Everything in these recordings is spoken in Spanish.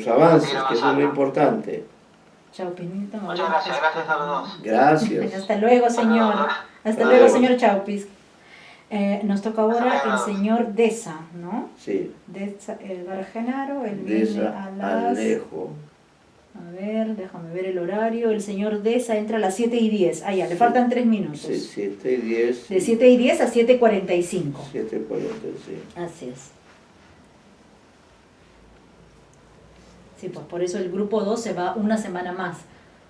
avances, que eso es lo importante. Chao, Pinito. Muchas gracias, gracias a los dos. Gracias. Hasta luego, señor. Hasta luego, señor Chaupis. Nos toca ahora el señor Deza, ¿no? Sí. Deza, el Genaro, el viene a las... Alejo. A ver, déjame ver el horario. El señor Deza entra a las 7:10. Ah, ya, le faltan 3 minutos. Sí, 7:10. De 7:10 a 7:45. 7:45. Así es. Sí, pues por eso el grupo 2 se va una semana más.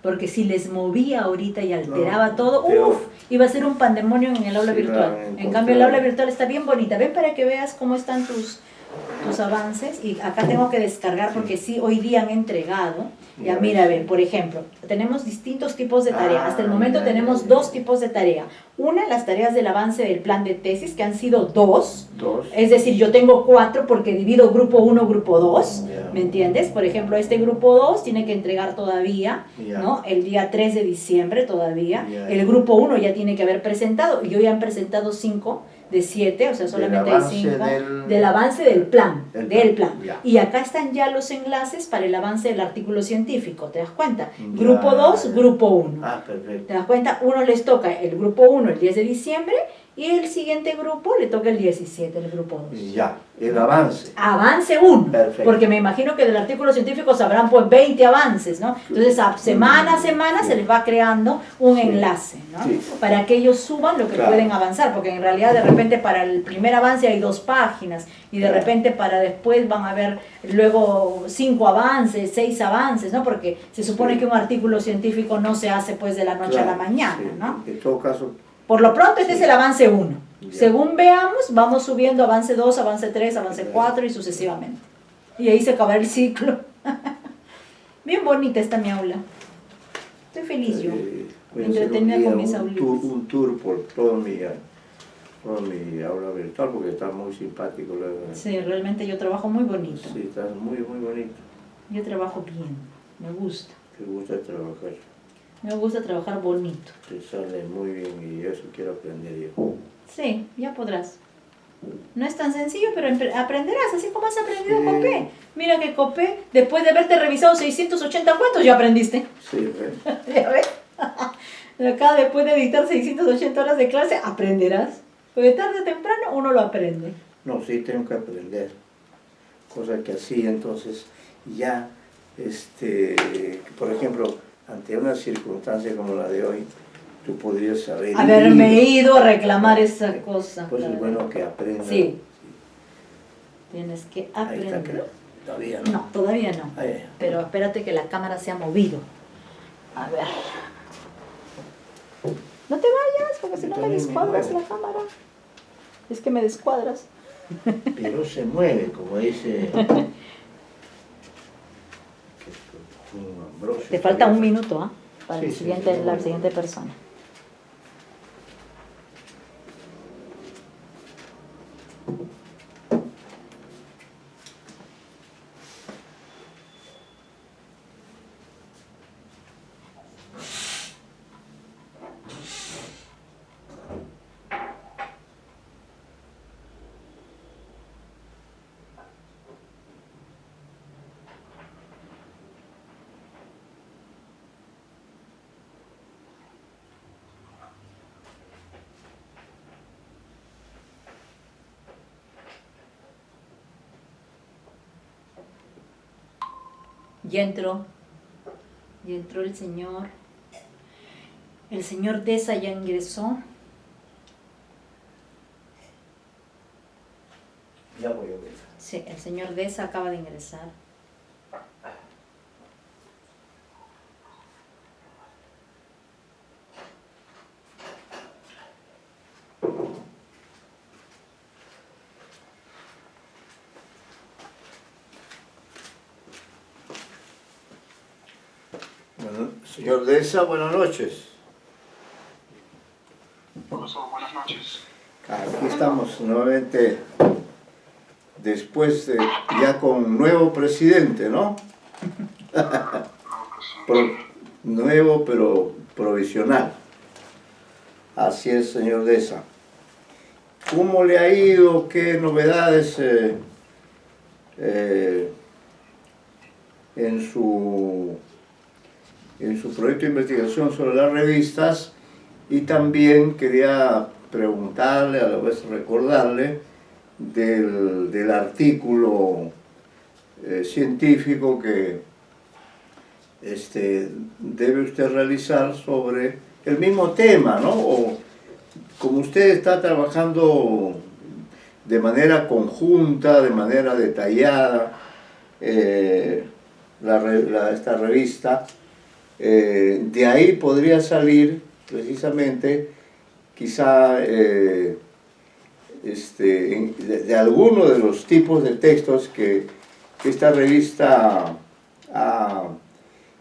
Porque si les movía ahorita y alteraba todo, iba a ser un pandemonio en el aula virtual. En cambio, el aula virtual está bien bonita. Ven para que veas cómo están tus avances. Y acá tengo que descargar porque sí, hoy día han entregado. Ya mira, ven, por ejemplo, tenemos distintos tipos de tarea. Hasta el momento tenemos 2 tipos de tarea. Una, las tareas del avance del plan de tesis, que han sido 2. Es decir, yo tengo 4 porque divido grupo 1, grupo 2. ¿Me entiendes? Por ejemplo, este grupo 2 tiene que entregar todavía, ¿no? El día 3 de diciembre todavía. El grupo 1 ya tiene que haber presentado. Y hoy han presentado 5 de 7, o sea, solamente hay 5 del avance del plan, y acá están ya los enlaces para el avance del artículo científico, ¿te das cuenta? Grupo 2, grupo 1. Perfecto. ¿Te das cuenta? Uno les toca el grupo 1 el 10 de diciembre y el siguiente grupo le toca el 17, el grupo 2. Ya, el avance. Avance 1, porque me imagino que del artículo científico sabrán pues 20 avances, ¿no? Entonces semana a semana se les va creando un enlace, ¿no? Para que ellos suban lo que pueden avanzar, porque en realidad de repente para el primer avance hay 2 páginas y de repente para después van a haber luego 5 avances, 6 avances, ¿no? Porque se supone que un artículo científico no se hace pues de la noche a la mañana, ¿no? En todo caso... Por lo pronto este es el avance 1. Según veamos, vamos subiendo avance 2, avance 3, avance 4 y sucesivamente. Y ahí se acabará el ciclo. Bien bonita está mi aula. Estoy feliz yo. Entretenida con mis aulitas. Un tour por todo mi aula virtual porque está muy simpático. Sí, realmente yo trabajo muy bonito. Sí, está muy, muy bonito. Yo trabajo bien, me gusta. ¿Te gusta trabajar? Me gusta trabajar bonito. Te sale muy bien y eso quiero aprender yo. Sí, ya podrás. No es tan sencillo, pero aprenderás, así como has aprendido Copé. Mira que Copé, después de haberte revisado 680 cuentos, ya aprendiste. Sí, ¿ves? ¿Ya ves? Acá después de dictar 680 horas de clase, aprenderás. Porque tarde o temprano uno lo aprende. No, sí tengo que aprender. Cosa que así, entonces, ya, por ejemplo, ante una circunstancia como la de hoy, tú podrías haberme ido a reclamar esa cosa. Pues es bueno que aprendas. Sí. Tienes que aprender. Ahí está, creo. Todavía no. No, todavía no. Ahí. Pero espérate que la cámara se ha movido. A ver. No te vayas, porque si no me descuadras la cámara. Es que me descuadras. Pero se mueve, como dice... Te falta un minuto, ¿ah? Para la siguiente persona. Ya entró el señor. El señor Deza ya ingresó. Ya voy a ver. Sí, el señor Deza acaba de ingresar. Bueno, señor Deza, buenas noches. Profesor, buenas noches. Aquí estamos nuevamente, después de, ya con nuevo presidente, ¿no? Nuevo pero provisional. Así es, señor Deza. ¿Cómo le ha ido? ¿Qué novedades en su proyecto de investigación sobre las revistas, y también quería preguntarle, a la vez recordarle, del artículo científico que debe usted realizar sobre el mismo tema, ¿no? O como usted está trabajando de manera conjunta, de manera detallada, esta revista, de ahí podría salir precisamente quizá de alguno de los tipos de textos que esta revista ha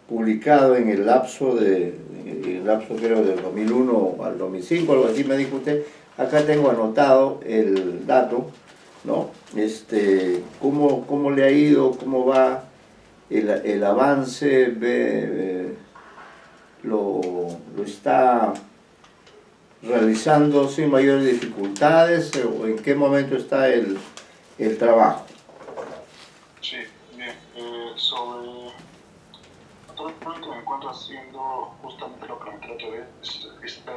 publicado en el lapso creo del 2001 al 2005, algo así me dijo usted. Acá tengo anotado el dato, ¿no? Cómo le ha ido, cómo va el avance, lo está realizando sin mayores dificultades, o en qué momento está el trabajo. Sí, bien. Actualmente me encuentro haciendo justamente lo que me trato de esta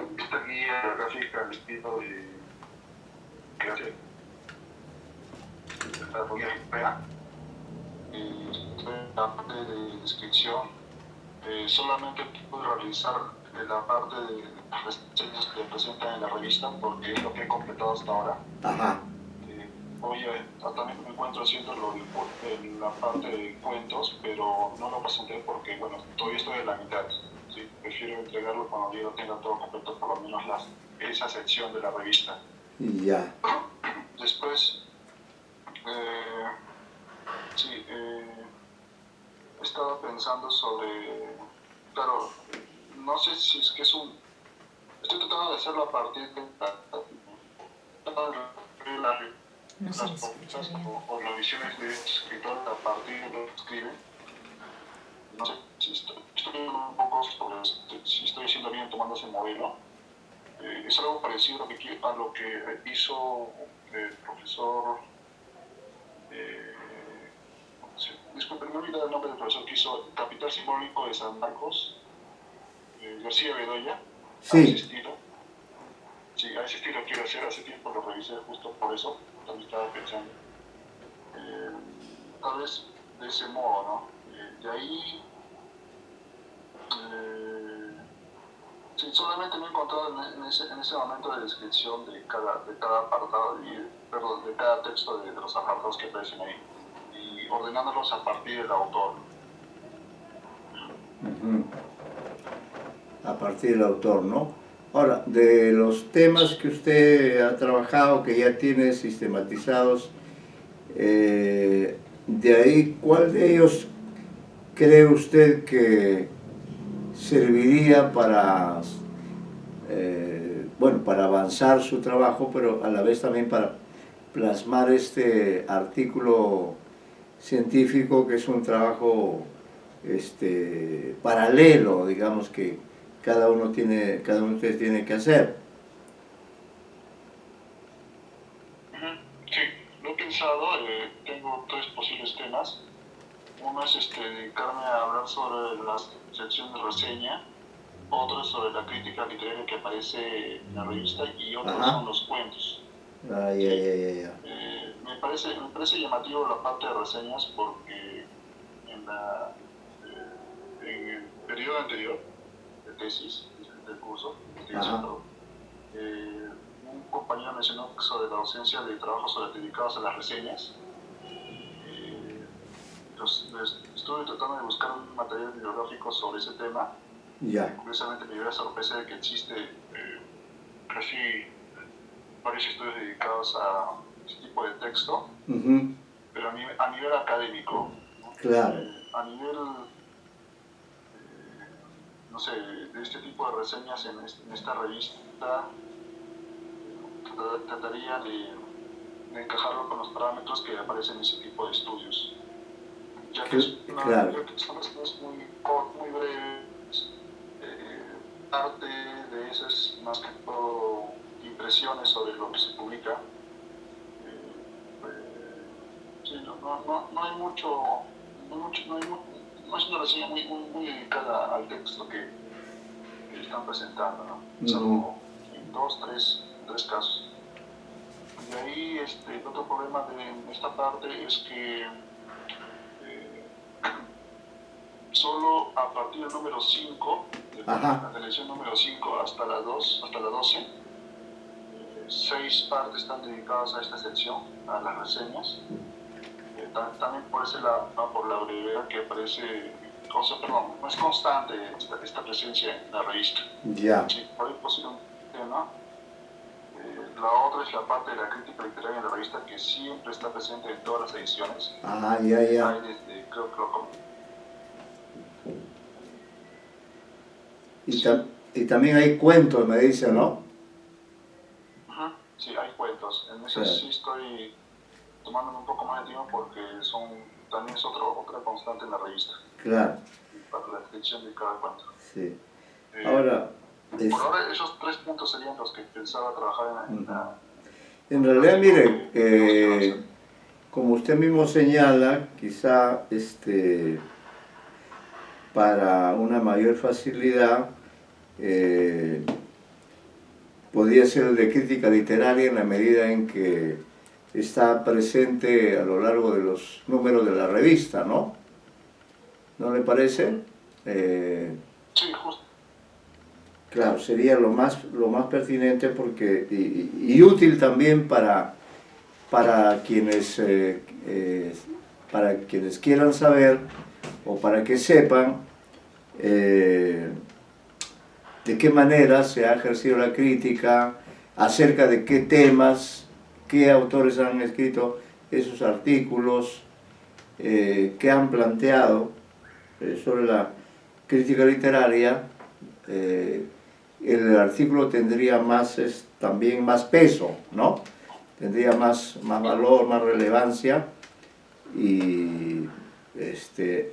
guía gráfica al estilo de clase de la guía europea. Estoy en la parte de descripción. Solamente puedo realizar la parte de las reseñas que presentan en la revista porque es lo que he completado hasta ahora. Ajá. Hoy también me encuentro haciendo la parte de cuentos, pero no lo presenté porque, bueno, todavía estoy en la mitad. ¿Sí? Prefiero entregarlo cuando yo lo tenga todo completo, por lo menos esa sección de la revista. Ya. Después, estaba pensando sobre, claro, no sé si es que estoy tratando de hacerlo a partir de No se las escucha propuestas bien. o las visiones de escritores a partir de lo que escriben. No sé si estoy un poco sobre si estoy haciendo bien tomando ese modelo. Es algo parecido a lo que hizo el profesor, disculpe, me he olvidado el nombre del profesor que hizo Capital Simbólico de San Marcos, García Bedoya, Sí. a ese estilo. Sí, a ese estilo quiero hacer, hace tiempo lo revisé justo por eso, también estaba pensando. Tal vez de ese modo, ¿no? De ahí, sí, solamente me he encontrado en ese momento de descripción de cada apartado, de cada texto de los apartados que aparecen ahí, y ordenándolos a partir del autor. A partir del autor, ¿no? Ahora, de los temas que usted ha trabajado, que ya tiene sistematizados, de ahí, ¿cuál de ellos cree usted que serviría para, para avanzar su trabajo, pero a la vez también para plasmar este artículo científico, que es un trabajo paralelo, digamos, que cada uno de ustedes tiene que hacer? Sí, lo he pensado, tengo tres posibles temas. Uno es dedicarme a hablar sobre la sección de reseña, otro es sobre la crítica literaria que aparece en la revista, y otro son los cuentos. Ya. Me parece llamativo la parte de reseñas porque en el periodo anterior de tesis, del curso de investigación, un compañero mencionó sobre la ausencia de trabajos dedicados a las reseñas. Entonces, estuve tratando de buscar un material bibliográfico sobre ese tema. Ya. Curiosamente me dio la sorpresa de que existe casi varios estudios dedicados a ese tipo de texto, pero a nivel académico, ¿no? Claro. A nivel, no sé, de este tipo de reseñas en esta revista, trataría de encajarlo con los parámetros que aparecen en ese tipo de estudios. Ya que son reseñas muy breves, parte de eso es más que todo impresiones sobre lo que se publica. Sí, no hay mucho, es una reseña muy dedicada al texto que están presentando, ¿no? Salvo en tres casos. Y ahí el otro problema de esta parte es que solo a partir del número 5, de la lección número 5 hasta la 12, 6 partes están dedicadas a esta sección, a las reseñas. También por ese lado, ¿no? Por la brevedad que aparece, no es constante esta presencia en la revista. Ya. Sí, por ahí posiblemente, ¿no? La otra es la parte de la crítica literaria en la revista, que siempre está presente en todas las ediciones. Ya. Hay desde, creo que y también hay cuentos, me dice, ¿no? Sí, hay cuentos. En eso sí estoy tomándome un poco más de tiempo porque también es otra constante en la revista. Claro. Para la descripción de cada cuento. Sí. Ahora... Por ahora esos 3 puntos serían los que pensaba trabajar en realidad, mire, como usted mismo señala, quizá para una mayor facilidad podría ser el de crítica literaria en la medida en que está presente a lo largo de los números de la revista, ¿no? ¿No le parece? Sí, justo. Claro, sería lo más pertinente porque, y útil también para quienes quieran saber o para que sepan de qué manera se ha ejercido la crítica, acerca de qué temas, qué autores han escrito esos artículos, qué han planteado sobre la crítica literaria. El artículo tendría también más peso, ¿no? Tendría más valor, más relevancia, y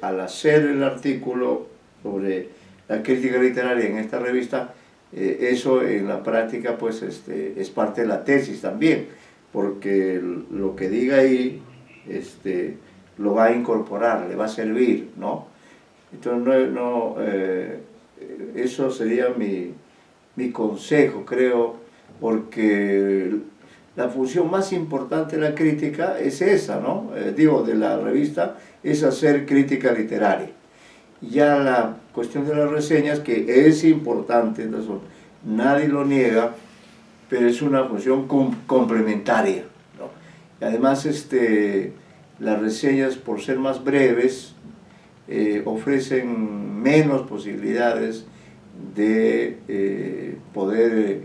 al hacer el artículo sobre la crítica literaria en esta revista, eso en la práctica pues es parte de la tesis también, porque lo que diga ahí lo va a incorporar, le va a servir, ¿no? Entonces eso sería mi consejo, creo, porque la función más importante de la crítica es esa, ¿no? De la revista, es hacer crítica literaria. Ya la cuestión de las reseñas, que es importante, entonces, nadie lo niega, pero es una función complementaria, ¿no? Y además, las reseñas, por ser más breves, ofrecen menos posibilidades de poder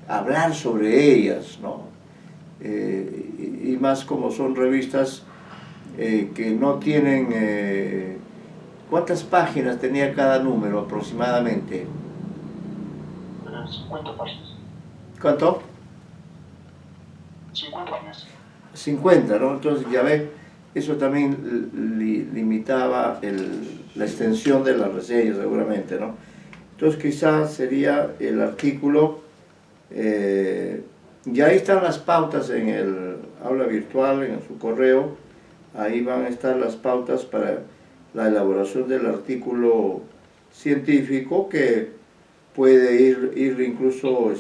hablar sobre ellas, ¿no? Y más como son revistas que no tienen... ¿Cuántas páginas tenía cada número aproximadamente? 50 páginas. ¿Cuánto? 50 páginas. 50, ¿no? Entonces ya ve, eso también limitaba la extensión de las reseñas seguramente, ¿no? Entonces quizás sería el artículo, ya ahí están las pautas en el aula virtual, en su correo, ahí van a estar las pautas para la elaboración del artículo científico, que puede ir incluso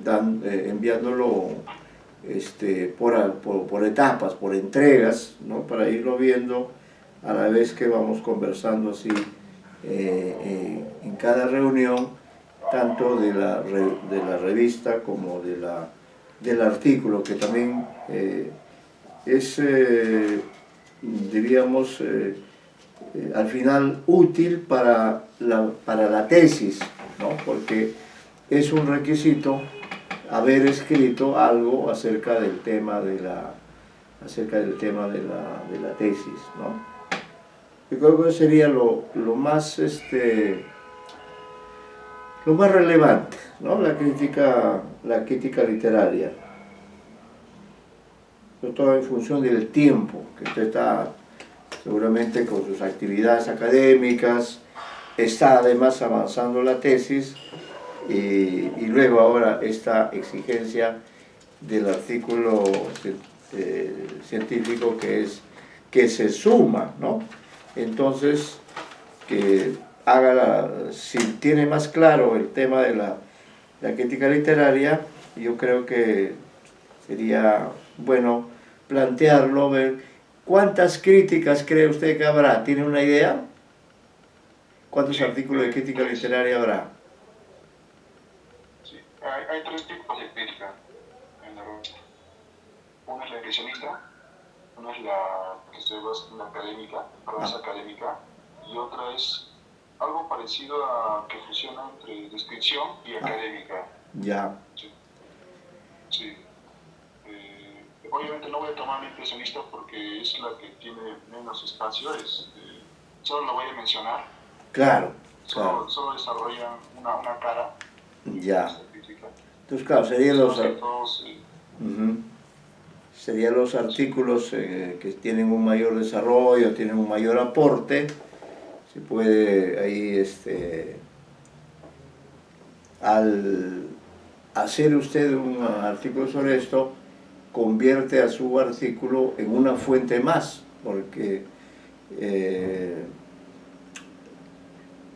enviándolo por etapas, por entregas, ¿no? Para irlo viendo a la vez que vamos conversando así en cada reunión, tanto de la revista como del artículo, que también es, diríamos, al final útil para la tesis, ¿no? Porque es un requisito haber escrito algo acerca del tema de la tesis, ¿no? Yo creo que sería lo más relevante, ¿no? La crítica literaria, sobre todo en función del tiempo que usted está seguramente con sus actividades académicas, está además avanzando la tesis, y luego ahora esta exigencia del artículo científico, que es que se suma, ¿no? Entonces, que si tiene más claro el tema de la crítica literaria, yo creo que sería bueno plantearlo, ver cuántas críticas cree usted que habrá. ¿Tiene una idea? ¿Cuántos artículos de crítica literaria habrá? Sí, hay 3 tipos de crítica en la revista. Una es la impresionista, una es la que se basa en la académica, prensa académica, y otra es algo parecido a que fusiona entre descripción y académica. Ya. Sí. Sí. Obviamente no voy a tomar la impresionista porque es la que tiene menos espacio, solo la voy a mencionar. Claro. Solo desarrollan una cara. Ya. Entonces, claro, serían los artículos que tienen un mayor desarrollo, tienen un mayor aporte. Se puede ahí, al hacer usted un artículo sobre esto, convierte a su artículo en una fuente más, porque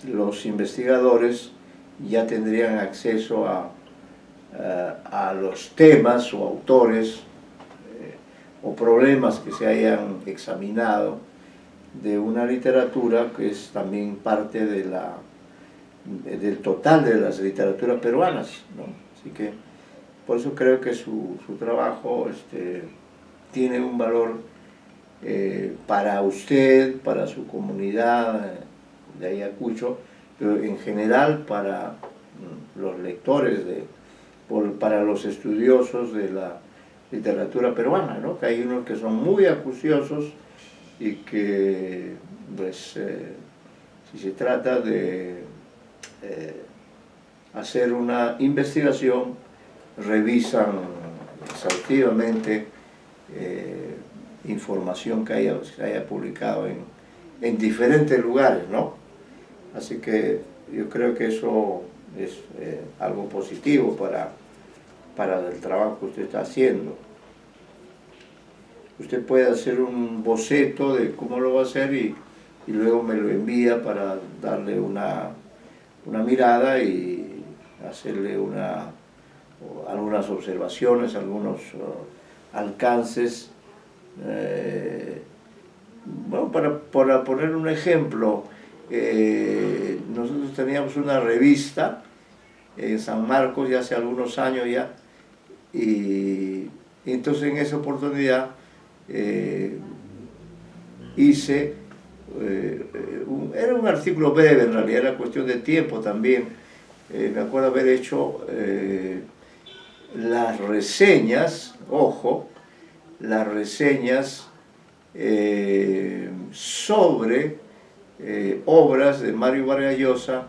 los investigadores ya tendrían acceso a los temas o autores o problemas que se hayan examinado de una literatura que es también parte de del total de las literaturas peruanas, ¿no? Así que por eso creo que su trabajo tiene un valor para usted, para su comunidad de Ayacucho, pero en general para los lectores, para los estudiosos de la literatura peruana, ¿no? Que hay unos que son muy acuciosos y que, pues, si se trata de hacer una investigación, revisan exhaustivamente información que haya publicado en diferentes lugares, ¿no? Así que yo creo que eso es algo positivo para el trabajo que usted está haciendo. Usted puede hacer un boceto de cómo lo va a hacer y luego me lo envía para darle una mirada y hacerle algunas observaciones, algunos alcances. Bueno, para poner un ejemplo, nosotros teníamos una revista en San Marcos ya hace algunos años ya, y entonces en esa oportunidad hice, era un artículo breve en realidad, era cuestión de tiempo también. Me acuerdo haber hecho las reseñas, ojo, las reseñas sobre obras de Mario Vargas Llosa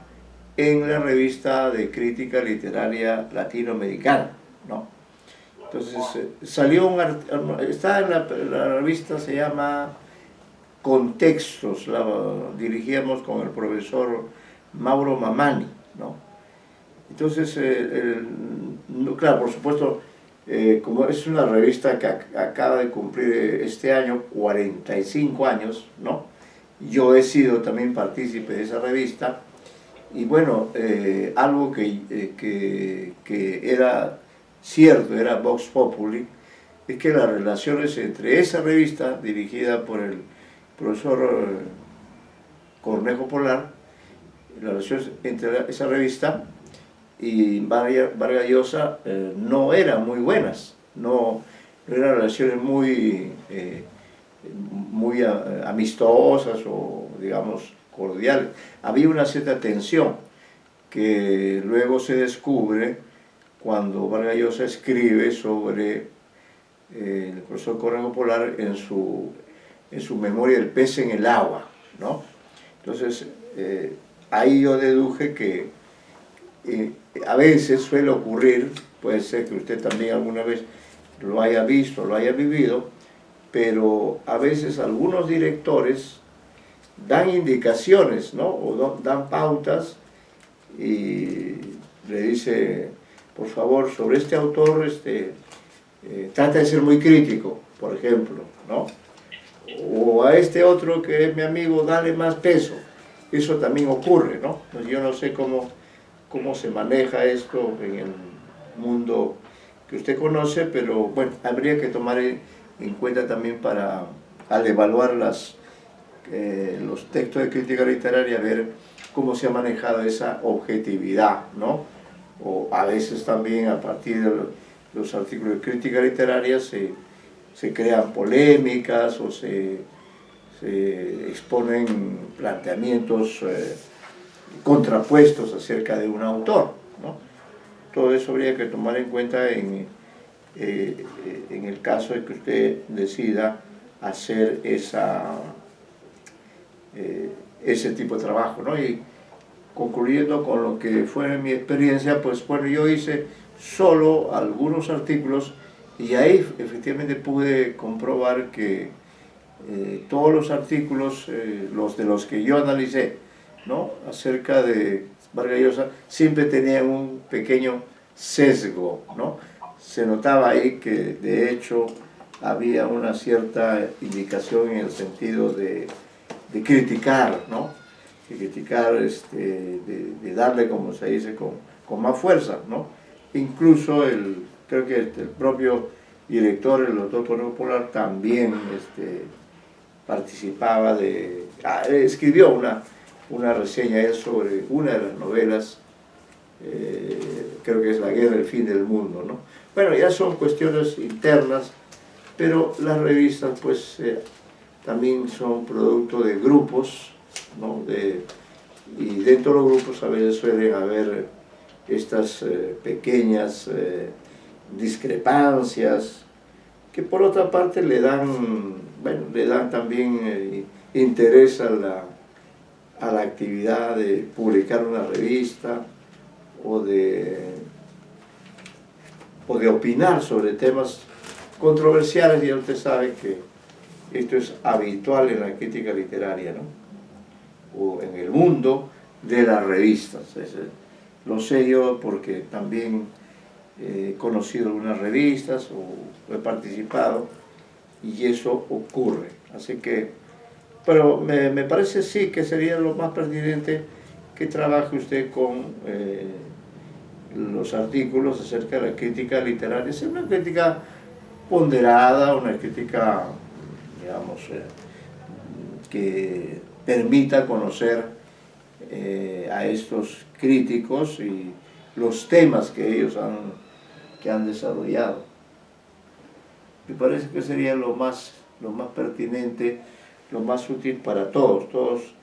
en la revista de crítica literaria latinoamericana, ¿no? Entonces salió está en la revista, se llama Contextos, la dirigíamos con el profesor Mauro Mamani, ¿no? Entonces, claro, por supuesto, como es una revista que acaba de cumplir este año 45 años, ¿no? Yo he sido también partícipe de esa revista, y bueno, algo que era cierto, era Vox Populi, es que las relaciones entre esa revista, dirigida por el profesor Cornejo Polar, las relaciones entre esa revista y Vargas Llosa no eran muy buenas, no eran relaciones muy amistosas o, digamos, cordiales. Había una cierta tensión que luego se descubre cuando Vargas Llosa escribe sobre el profesor Cornejo Polar en su memoria El pez en el agua, ¿no? Entonces, ahí yo deduje que a veces suele ocurrir, puede ser que usted también alguna vez lo haya visto, lo haya vivido, pero a veces algunos directores dan indicaciones, ¿no? O dan pautas y le dice, por favor, sobre este autor, trata de ser muy crítico, por ejemplo, ¿no? o a este otro que es mi amigo, dale más peso. Eso también ocurre, ¿no? Pues yo no sé cómo se maneja esto en el mundo que usted conoce, pero bueno, habría que tomar en cuenta también al evaluar los textos de crítica literaria, ver cómo se ha manejado esa objetividad, ¿no? O a veces también a partir de los artículos de crítica literaria se crean polémicas o se exponen planteamientos contrapuestos acerca de un autor, ¿no? Todo eso habría que tomar en cuenta en el caso de que usted decida hacer ese tipo de trabajo, ¿no? Y concluyendo con lo que fue mi experiencia, pues bueno, yo hice solo algunos artículos y ahí efectivamente pude comprobar que todos los artículos, los de los que yo analicé, ¿no?, acerca de Vargas Llosa, siempre tenían un pequeño sesgo, ¿no? Se notaba ahí que de hecho había una cierta indicación en el sentido de criticar, ¿no? De criticar, de darle, como se dice, con más fuerza, ¿no? Incluso creo que el propio director, el doctor Torneo Polar, también participaba escribió una reseña él sobre una de las novelas, creo que es La guerra, el fin del mundo, ¿no? Bueno, ya son cuestiones internas, pero las revistas pues también son producto de grupos, ¿no? Y dentro de los grupos a veces suelen haber estas pequeñas discrepancias que por otra parte le dan también interés a la actividad de publicar una revista o de opinar sobre temas controversiales. Y usted sabe que esto es habitual en la crítica literaria, ¿no? O en el mundo de las revistas. Lo sé yo porque también he conocido algunas revistas o he participado y eso ocurre. Así que, pero me parece sí que sería lo más pertinente que trabaje usted con los artículos acerca de la crítica literaria. Es una crítica ponderada, una crítica, digamos, que permita conocer a estos críticos y los temas que ellos han desarrollado. Me parece que sería lo más pertinente, lo más útil para todos. Todos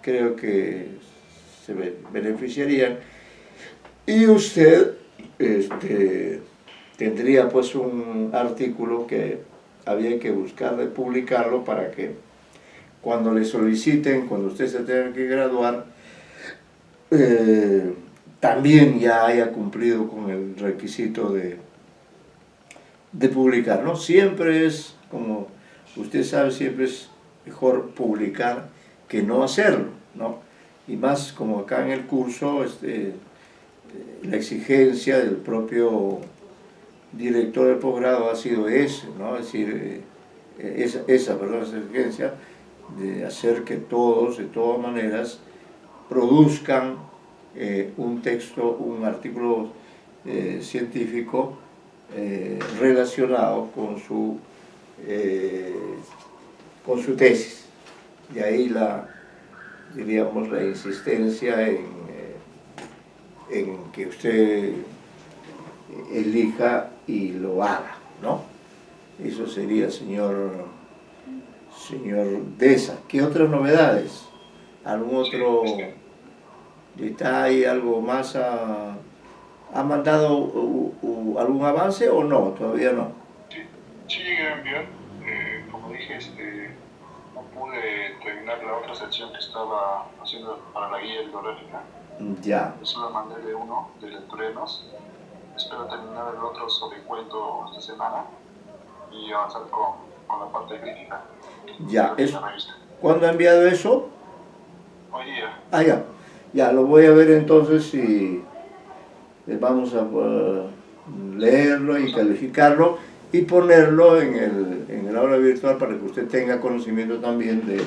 creo que se beneficiarían. Y usted tendría pues un artículo que había que buscar de publicarlo para que cuando le soliciten, cuando usted se tenga que graduar, también ya haya cumplido con el requisito de publicar, ¿no? Siempre es, como usted sabe, siempre es mejor publicar que no hacerlo, ¿no? Y más como acá en el curso, la exigencia del propio director del posgrado ha sido ese, ¿no? Es decir, esa exigencia de hacer que todos, de todas maneras, produzcan un texto, un artículo científico relacionado con su tesis. De ahí diríamos, la insistencia en que usted elija y lo haga, ¿no? Eso sería, señor Deza. ¿Qué otras novedades? ¿Algún otro detalle, algo más? ¿Ha mandado algún avance o no? Todavía no. Sí llegué a enviar. Como dije, no pude terminar la otra sección que estaba haciendo para la guía bibliográfica. Ya. Eso la mandé de lecturenos. Espero terminar el otro sobre cuento esta semana y avanzar con la parte crítica. Ya. ¿Cuándo ha enviado eso? Hoy día. Ah, ya. Ya, lo voy a ver entonces y vamos a leerlo y calificarlo. y ponerlo en el aula virtual para que usted tenga conocimiento también de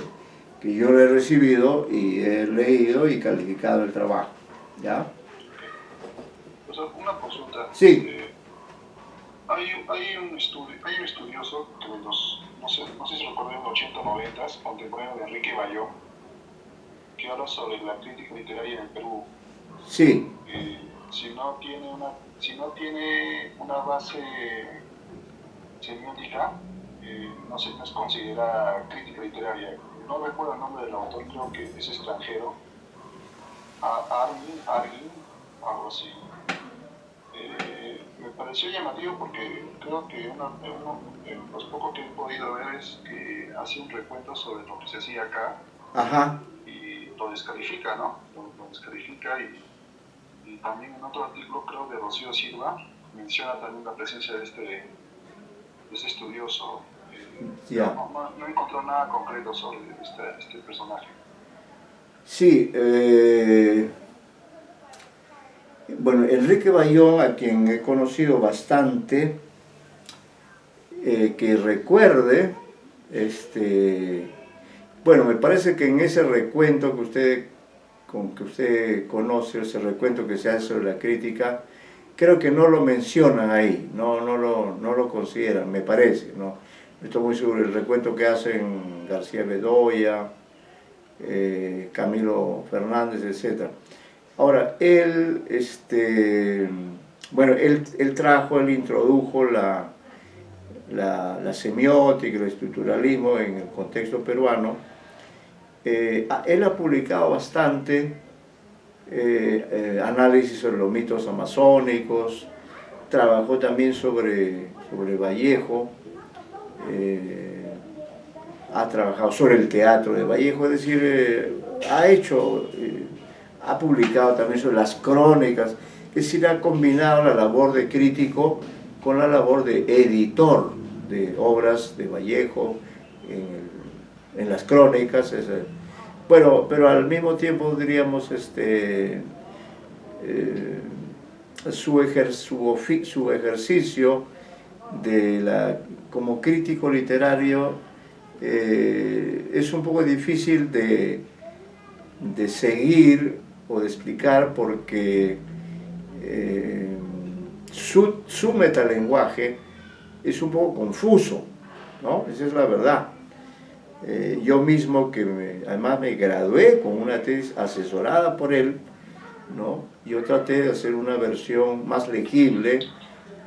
que yo lo he recibido y he leído y calificado el trabajo, ¿ya? O sea, una consulta. Sí. Hay un estudioso que no sé si recuerdan, en los 80 o 90, contemporáneo de Enrique Bayón, que habla sobre la crítica literaria en el Perú. Sí. Si no tiene una base semiótica, no se considera crítica literaria. No recuerdo el nombre del autor, creo que es extranjero. Argin, algo así. Me pareció llamativo porque creo que en los pocos que he podido ver es que hace un recuento sobre lo que se hacía acá. Ajá. Y lo descalifica, ¿no? Lo descalifica y también en otro artículo, creo, de Rocío Silva, menciona también la presencia de este estudioso. Yeah. No encontró nada concreto sobre este personaje. Sí, bueno, Enrique Bayón, a quien he conocido bastante, que recuerde, bueno, me parece que en ese recuento que usted conoce, ese recuento que se hace sobre la crítica, creo que no lo mencionan ahí, no lo consideran, me parece, ¿no? Estoy muy seguro, el recuento que hacen García Bedoya, Camilo Fernández, etc. Ahora, él introdujo la semiótica, el estructuralismo en el contexto peruano. Él ha publicado bastante análisis sobre los mitos amazónicos, trabajó también sobre Vallejo, ha trabajado sobre el teatro de Vallejo, es decir, ha publicado también sobre las crónicas, es decir, ha combinado la labor de crítico con la labor de editor de obras de Vallejo en las crónicas. Bueno, pero al mismo tiempo diríamos su ejercicio como crítico literario es un poco difícil de seguir o de explicar porque su metalenguaje es un poco confuso, ¿no? Esa es la verdad. Yo mismo, además me gradué con una tesis asesorada por él, ¿no? Yo traté de hacer una versión más legible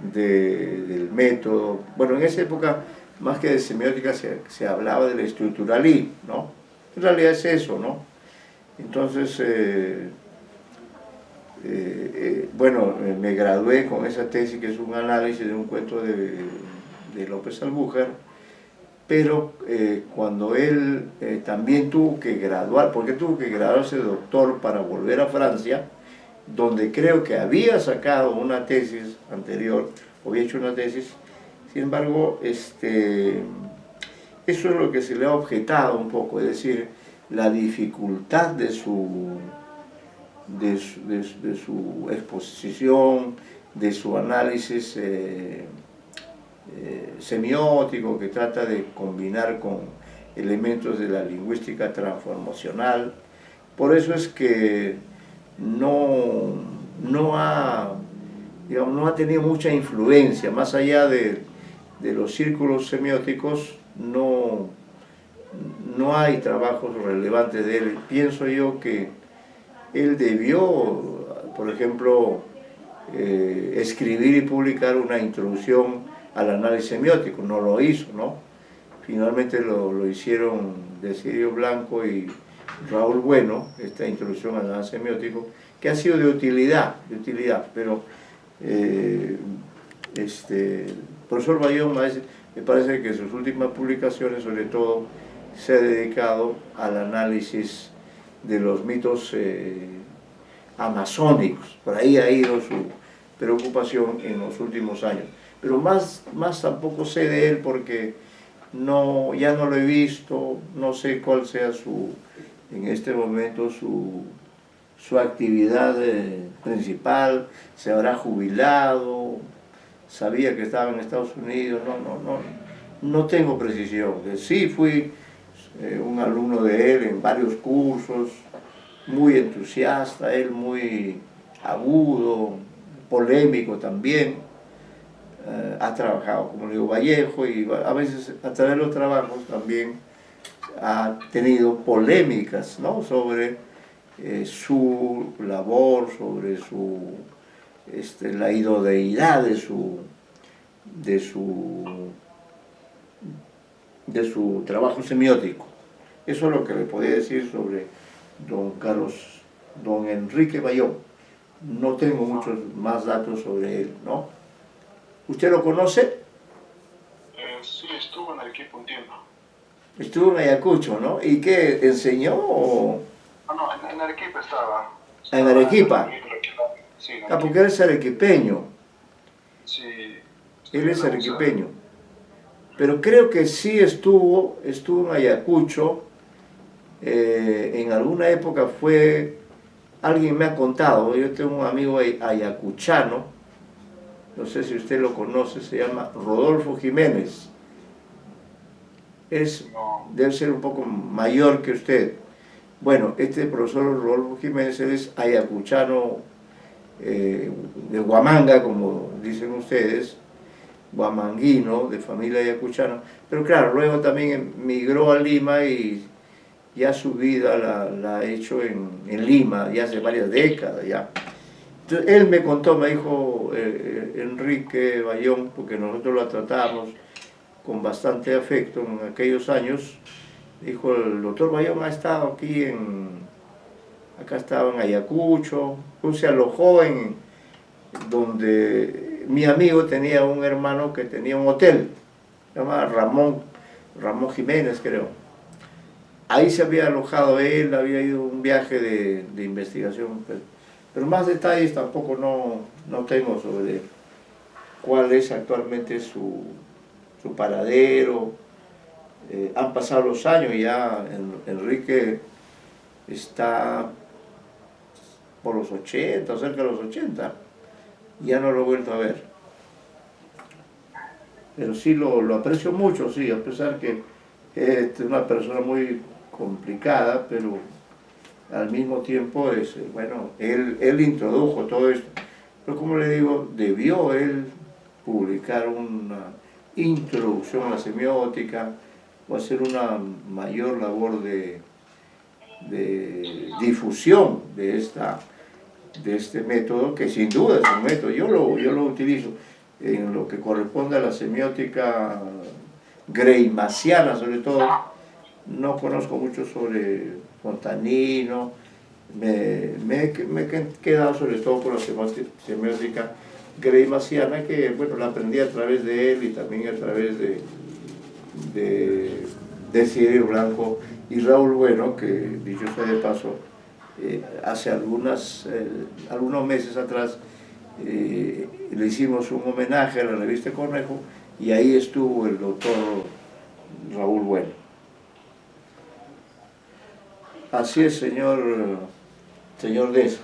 del método. Bueno, en esa época, más que de semiótica, se hablaba del estructuralismo, ¿no? En realidad es eso, ¿no? Entonces, bueno, me gradué con esa tesis que es un análisis de un cuento de López Albújar, pero cuando él también tuvo que graduar, porque tuvo que graduarse de doctor para volver a Francia, donde creo que había sacado una tesis anterior, o había hecho una tesis, sin embargo, eso es lo que se le ha objetado un poco, es decir, la dificultad de su exposición, de su análisis semiótico, que trata de combinar con elementos de la lingüística transformacional. Por eso es que no ha tenido mucha influencia, más allá de los círculos semióticos, no hay trabajos relevantes de él. Pienso yo que él debió, por ejemplo, escribir y publicar una introducción al análisis semiótico, no lo hizo, ¿no? Finalmente lo hicieron Desiderio Blanco y Raúl Bueno, esta introducción al análisis semiótico, que ha sido de utilidad, pero el profesor Bayón me parece que sus últimas publicaciones, sobre todo, se ha dedicado al análisis de los mitos amazónicos. Por ahí ha ido su preocupación en los últimos años. Pero más tampoco sé de él porque ya no lo he visto, no sé cuál sea en este momento su actividad principal, se habrá jubilado, sabía que estaba en Estados Unidos, no tengo precisión. Sí fui un alumno de él en varios cursos, muy entusiasta, él muy agudo, polémico también. Ha trabajado como Leo Vallejo y a veces a través de los trabajos también ha tenido polémicas, ¿no?, sobre su labor, sobre la idoneidad de su trabajo semiótico. Eso es lo que le podía decir sobre don Enrique Bayón. No tengo muchos más datos sobre él, ¿no? ¿Usted lo conoce? Sí, estuvo en Arequipa un tiempo. Estuvo en Ayacucho, ¿no? ¿Y qué? ¿Enseñó o...? No, en Arequipa estaba. ¿En Arequipa? Sí, en Ah, porque él es arequipeño. Sí. Él es arequipeño. Pero creo que sí estuvo en Ayacucho. En alguna época alguien me ha contado, yo tengo un amigo ayacuchano, no sé si usted lo conoce, se llama Rodolfo Jiménez. Debe ser un poco mayor que usted. Bueno, este profesor Rodolfo Jiménez, él es ayacuchano, de Huamanga, como dicen ustedes, huamanguino, de familia ayacuchana, pero claro, luego también migró a Lima y ya su vida la ha hecho en Lima, ya hace varias décadas ya. Entonces, él me contó, me dijo, Enrique Bayón, porque nosotros lo tratamos con bastante afecto en aquellos años, dijo, el doctor Bayón ha estado aquí acá estaba en Ayacucho, se alojó donde mi amigo tenía un hermano que tenía un hotel, se llama Ramón Jiménez, creo. Ahí se había alojado él, había ido a un viaje de investigación, pero más detalles tampoco no tengo sobre cuál es actualmente su paradero. Han pasado los años y ya Enrique está por los 80, cerca de los 80, ya no lo he vuelto a ver. Pero sí lo aprecio mucho, sí, a pesar que es una persona muy complicada, pero al mismo tiempo bueno, él introdujo todo esto. Pero como le digo, debió él publicar una introducción a la semiótica o hacer una mayor labor de difusión de este método, que sin duda es un método. Yo lo utilizo en lo que corresponde a la semiótica greimasiana, sobre todo. No conozco mucho sobre Fontanino, me he quedado sobre todo con la semiótica greimasiana, que bueno, la aprendí a través de él y también a través de Ciro Blanco y Raúl Bueno, que dicho sea de paso, hace algunos meses atrás le hicimos un homenaje a la revista Cornejo y ahí estuvo el doctor Raúl Bueno. Así es, señor Deza.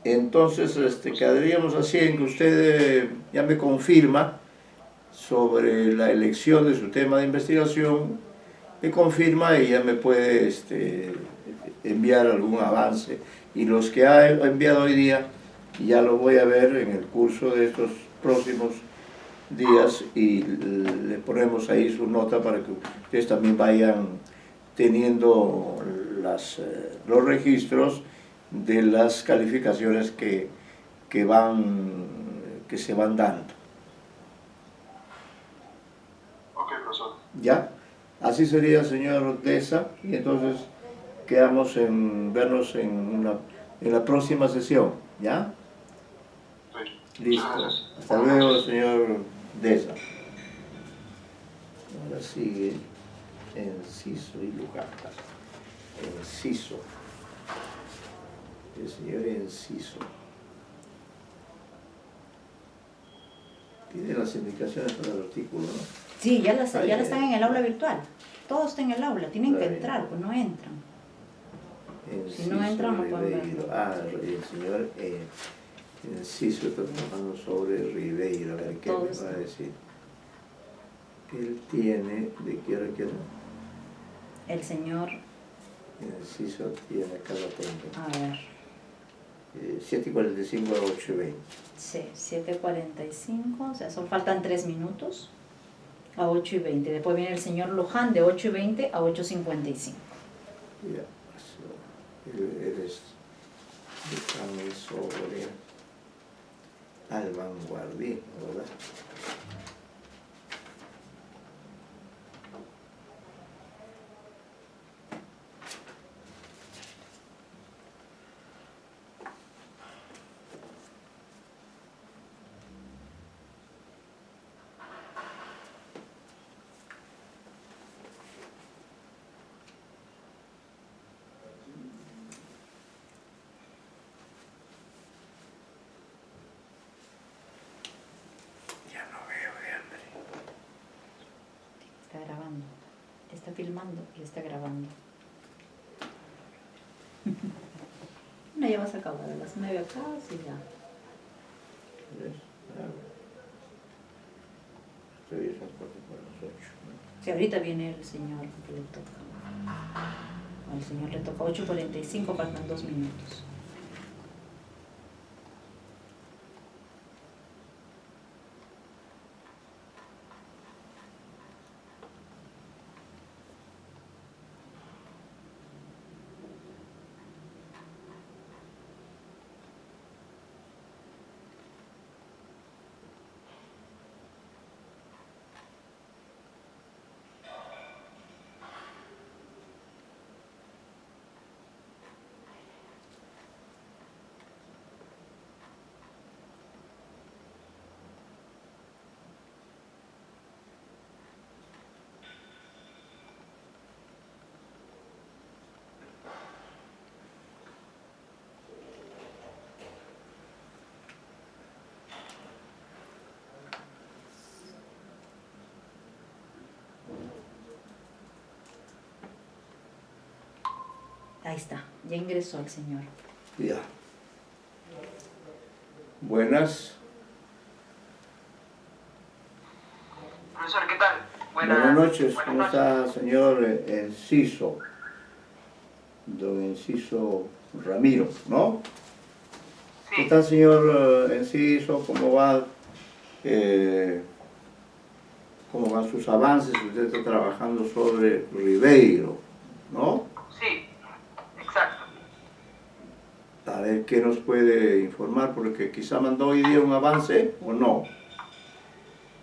Entonces, quedaríamos así en que usted ya me confirma sobre la elección de su tema de investigación, me confirma y ya me puede enviar algún avance. Y los que ha enviado hoy día, ya lo voy a ver en el curso de estos próximos días y le ponemos ahí su nota para que ustedes también vayan teniendo los registros de las calificaciones que se van dando. Ok, profesor. ¿Ya? Así sería, señor Deza, y entonces quedamos en vernos en la próxima sesión, ¿ya? Sí. Listo. Hasta luego, señor Deza. Ahora sigue Enciso y Luján. Enciso. El señor Enciso. Tiene las indicaciones para el artículo, ¿no? Sí, ya están en el aula virtual. Todo está en el aula, tienen que entrar, pues no entran. Enciso, Si no entran, no pueden ver. El señor Enciso está trabajando sobre Ribeiro, a ver qué me va a decir. Él tiene, ¿de qué hora queda? El señor... Enciso tiene acá la cuenta. A ver. 7:45 a 8:20. Sí, 7:45, o sea, faltan 3 minutos a 8:20. Después viene el señor Luján de 8:20 a 8:55. Ya, eres sobre al vanguardismo, ¿verdad? Está grabando, está filmando y está grabando. No, ya vas a acabar a las 9 acá, sí, ya. Estoy a las 8. Sí, ahorita viene el señor que le toca. Al señor le toca 8:45, faltan 2 minutos. Ahí está, ya ingresó el señor. Ya. Buenas. Profesor, ¿qué tal? Buenas noches. ¿Cómo está, señor Enciso? Don Enciso Ramiro, ¿no? Sí. ¿Qué tal, señor Enciso? ¿Cómo va? ¿Cómo van sus avances? Usted está trabajando sobre Ribeiro, ¿no? Sí, exacto. A ver qué nos puede informar, porque quizá mandó hoy día un avance o no.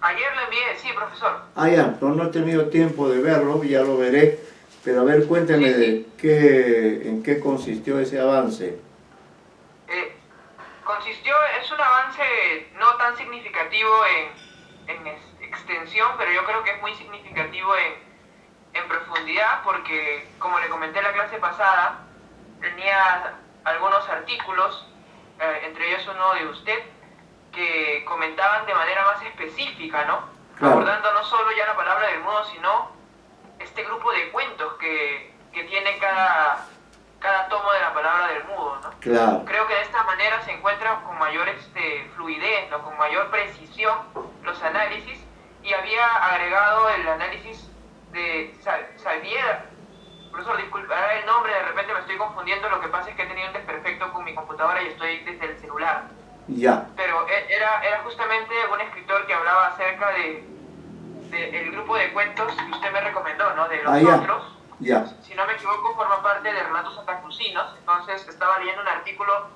Ayer le envié, sí, profesor. Ah, ya, no he tenido tiempo de verlo, ya lo veré, pero a ver, cuénteme de en qué consistió ese avance. Es un avance no tan significativo en extensión, pero yo creo que es muy significativo en profundidad, porque como le comenté en la clase pasada, tenía algunos artículos, entre ellos uno de usted, que comentaban de manera más específica, ¿no? Claro. Abordando no solo ya la palabra del mudo, sino este grupo de cuentos que tiene cada tomo de la palabra del mudo, ¿no? Claro. Creo que de esta manera se encuentra con mayor fluidez, ¿no? Con mayor precisión los análisis, y había agregado el análisis de Salvieda. Profesor, disculpa el nombre, de repente me estoy confundiendo, lo que pasa es que he tenido un desperfecto con mi computadora y estoy desde el celular. Ya. Pero era justamente un escritor que hablaba acerca el grupo de cuentos que usted me recomendó, ¿no? De los otros. Ya. Si no me equivoco, forma parte de Relatos Santacrucinos. Entonces estaba leyendo un artículo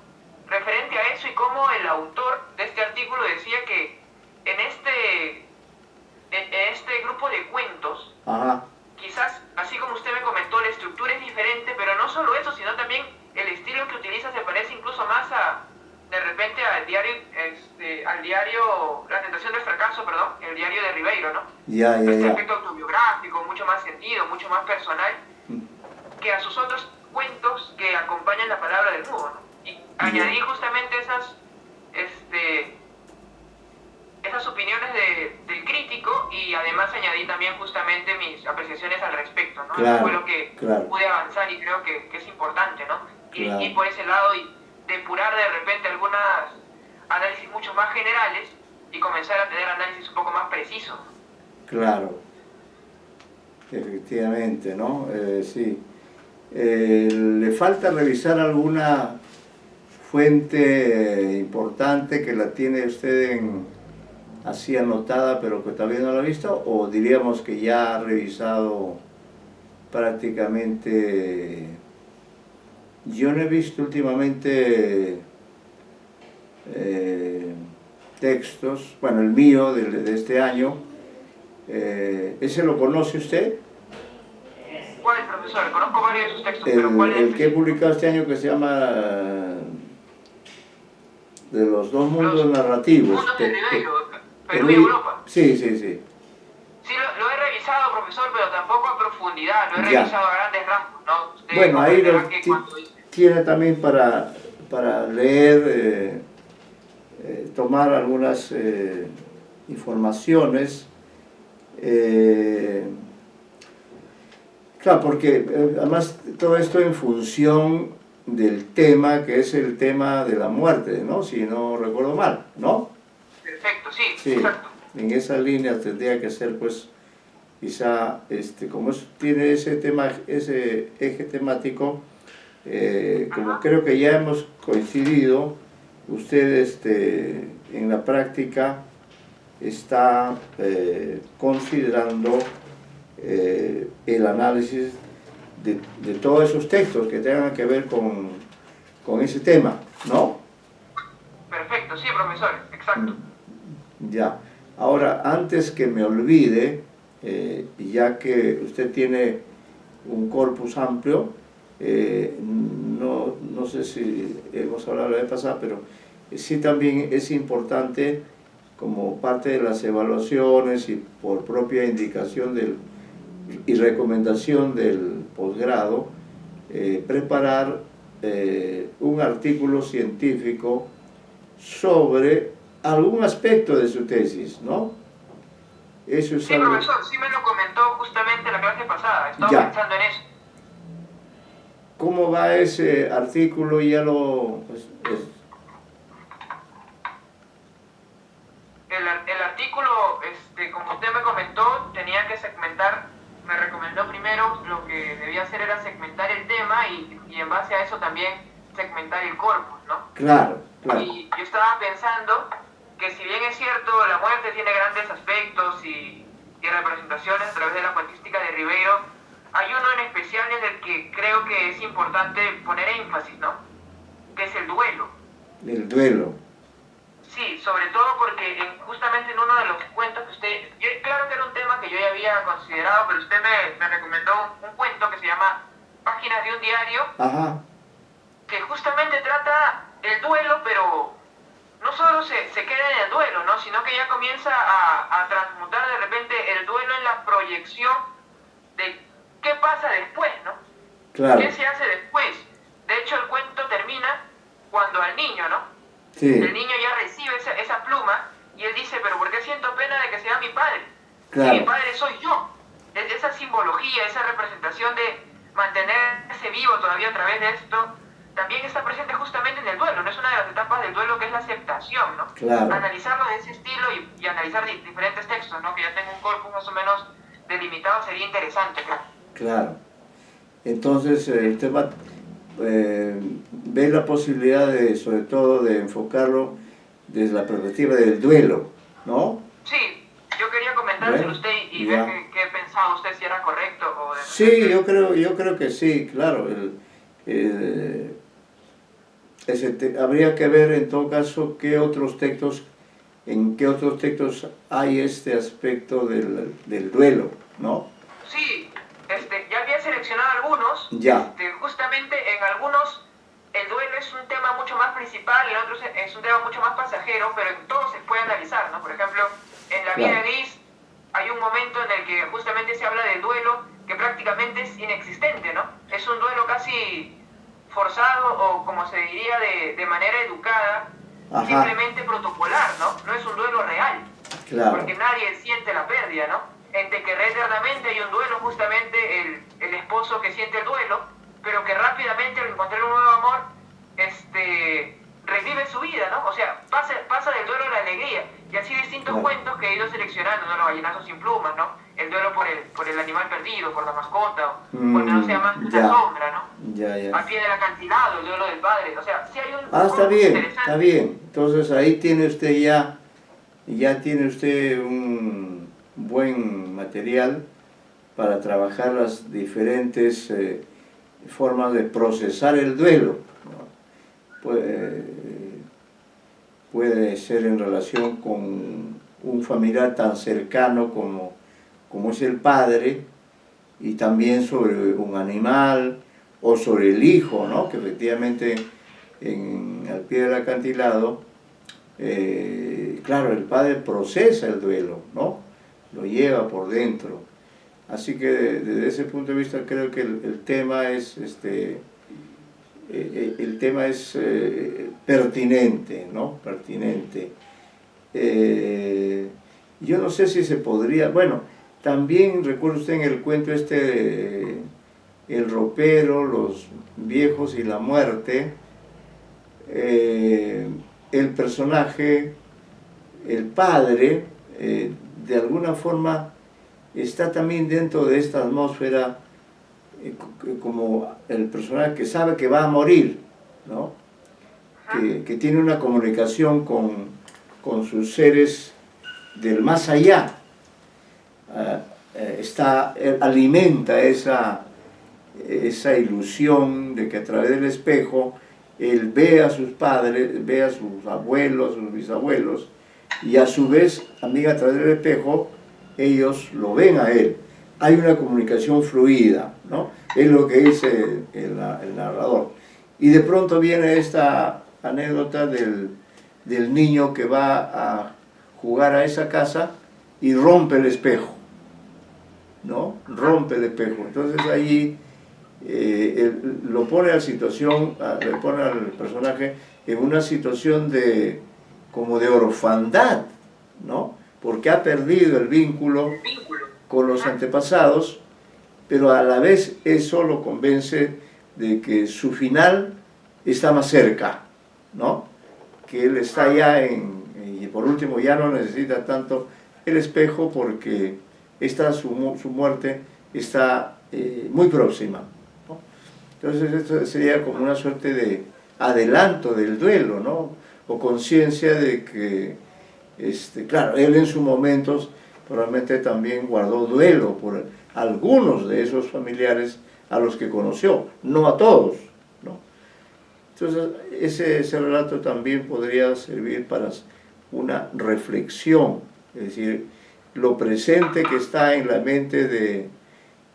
referente a eso y cómo el autor de este artículo decía que en este grupo de cuentos, Ajá. quizás, así como usted me comentó, la estructura es diferente, pero no solo eso, sino también el estilo que utiliza se parece incluso más de repente al diario La Tentación del Fracaso, perdón, el diario de Ribeiro, ¿no? Ya. Este aspecto autobiográfico, mucho más sentido, mucho más personal, que a sus otros cuentos que acompañan la palabra del mudo, ¿no? Y añadí justamente esas opiniones del crítico, y además añadí también justamente mis apreciaciones al respecto, ¿no? Claro, Eso fue lo que pude avanzar y creo que es importante, ¿no? Claro. Y por ese lado, y depurar de repente análisis mucho más generales y comenzar a tener análisis un poco más precisos. Claro, efectivamente, ¿no? Sí. ¿Le falta revisar alguna fuente importante que la tiene usted así anotada pero que todavía no la ha visto? ¿O diríamos que ya ha revisado prácticamente? Yo no he visto últimamente textos, bueno, el mío de este año. ¿Ese lo conoce usted? ¿Cuál es, profesor? Conozco varios de sus textos, pero ¿cuál es? El que he publicado este año, que se llama De los dos mundos narrativos. Mundos de Ribeiro, Perú y Europa. Sí, sí, sí. Sí, lo he revisado, profesor, pero tampoco a profundidad, lo he revisado a grandes rasgos, ¿no? Usted bueno, ahí tiene también para leer, tomar algunas informaciones. Claro, porque además todo esto en función del tema, que es el tema de la muerte, ¿no? Si no recuerdo mal, ¿no? Perfecto, sí, sí. Exacto. En esa línea tendría que ser, pues, quizá, como tiene ese tema, ese eje temático, como creo que ya hemos coincidido, usted en la práctica está considerando el análisis de todos esos textos que tengan que ver con ese tema, ¿no? Perfecto, sí, profesor, exacto. Ya. Ahora, antes que me olvide, ya que usted tiene un corpus amplio, no sé si hemos hablado la vez pasada, pero sí también es importante, como parte de las evaluaciones y por propia indicación y recomendación del posgrado, preparar un artículo científico sobre algún aspecto de su tesis, ¿no? Eso es sí, algo... profesor, sí me lo comentó justamente la clase pasada, estaba pensando en eso. ¿Cómo va ese artículo? Ya lo... El artículo, como usted me comentó, tenía que segmentar, me recomendó primero, lo que debía hacer era segmentar el tema y en base a eso también segmentar el corpus, ¿no? Claro, claro. Y yo estaba pensando que si bien es cierto, la muerte tiene grandes aspectos y representaciones a través de la cuentística de Ribeiro, hay uno en especial en el que creo que es importante poner énfasis, ¿no? Que es el duelo. El duelo. Sí, sobre todo porque justamente en uno de los cuentos que usted... claro que era un tema que yo ya había considerado, pero usted me recomendó un cuento que se llama Páginas de un diario, ajá, que justamente trata el duelo, pero no solo se queda en el duelo, ¿no? Sino que ya comienza a transmutar de repente el duelo en la proyección de qué pasa después, ¿no? Claro. ¿Qué se hace después? De hecho, el cuento termina cuando al niño, ¿no? Sí. El niño ya recibe esa pluma y él dice, pero ¿por qué siento pena de que sea mi padre? Claro. Si mi padre soy yo. Esa simbología, esa representación de mantenerse vivo todavía a través de esto, también está presente justamente en el duelo, ¿no? Es una de las etapas del duelo que es la aceptación, ¿no? Claro. Analizarlo de ese estilo y analizar diferentes textos, ¿no? Que ya tengo un corpus más o menos delimitado sería interesante, claro. Claro. Entonces, el tema... ve la posibilidad sobre todo de enfocarlo desde la perspectiva del duelo, ¿no? Sí, yo quería comentárselo a usted y ver qué pensaba usted, si era correcto o... Sí, yo creo que sí, claro. Habría que ver en todo caso en qué otros textos hay este aspecto del duelo, ¿no? Sí. Ya había seleccionado algunos, ya. Justamente en algunos el duelo es un tema mucho más principal, en otros es un tema mucho más pasajero, pero en todos se puede analizar, ¿no? Por ejemplo, en La vida gris hay un momento en el que justamente se habla del duelo que prácticamente es inexistente, ¿no? Es un duelo casi forzado o, como se diría, de manera educada, ajá, simplemente protocolar, ¿no? No es un duelo real, claro, porque nadie siente la pérdida, ¿no? En Te querré eternamente hay un duelo, justamente el esposo que siente el duelo, pero que rápidamente al encontrar un nuevo amor, revive su vida, ¿no? O sea, pasa seleccionando, ¿no? Los gallinazos sin plumas, ¿no? El duelo por el animal perdido, por la mascota, porque no sea más una sombra, ¿no? Ya. Al pie del acantilado, el duelo del padre, o sea, sí hay un... Está bien. Entonces ahí tiene usted ya tiene usted un buen material para trabajar las diferentes formas de procesar el duelo, ¿no? Puede ser en relación con un familiar tan cercano como es el padre, y también sobre un animal o sobre el hijo, ¿no? Que efectivamente al pie del acantilado, claro, el padre procesa el duelo, ¿no? Lo lleva por dentro. Así que desde ese punto de vista creo que el tema es pertinente, ¿no? Pertinente. Yo no sé si se podría, bueno, también recuerda usted en el cuento el ropero, los viejos y la muerte, el personaje, el padre, de alguna forma está también dentro de esta atmósfera como el personaje que sabe que va a morir, ¿no? Que tiene una comunicación con sus seres del más allá. Alimenta esa ilusión de que a través del espejo él ve a sus padres, ve a sus abuelos, a sus bisabuelos, y a su vez, también a través del espejo, ellos lo ven a él. Hay una comunicación fluida, ¿no? Es lo que dice el narrador. Y de pronto viene esta anécdota del niño que va a jugar a esa casa y rompe el espejo, ¿no? Rompe el espejo. Entonces allí lo pone le pone al personaje en una situación como de orfandad, ¿no? Porque ha perdido el vínculo con los antepasados, pero a la vez eso lo convence de que su final está más cerca, ¿no? Que él está ya y por último ya no necesita tanto el espejo porque su muerte está muy próxima, ¿no? Entonces esto sería como una suerte de adelanto del duelo, ¿no? O conciencia de que, claro, él en sus momentos probablemente también guardó duelo por algunos de esos familiares a los que conoció, no a todos, ¿no? Entonces ese relato también podría servir para una reflexión, es decir, lo presente que está en la mente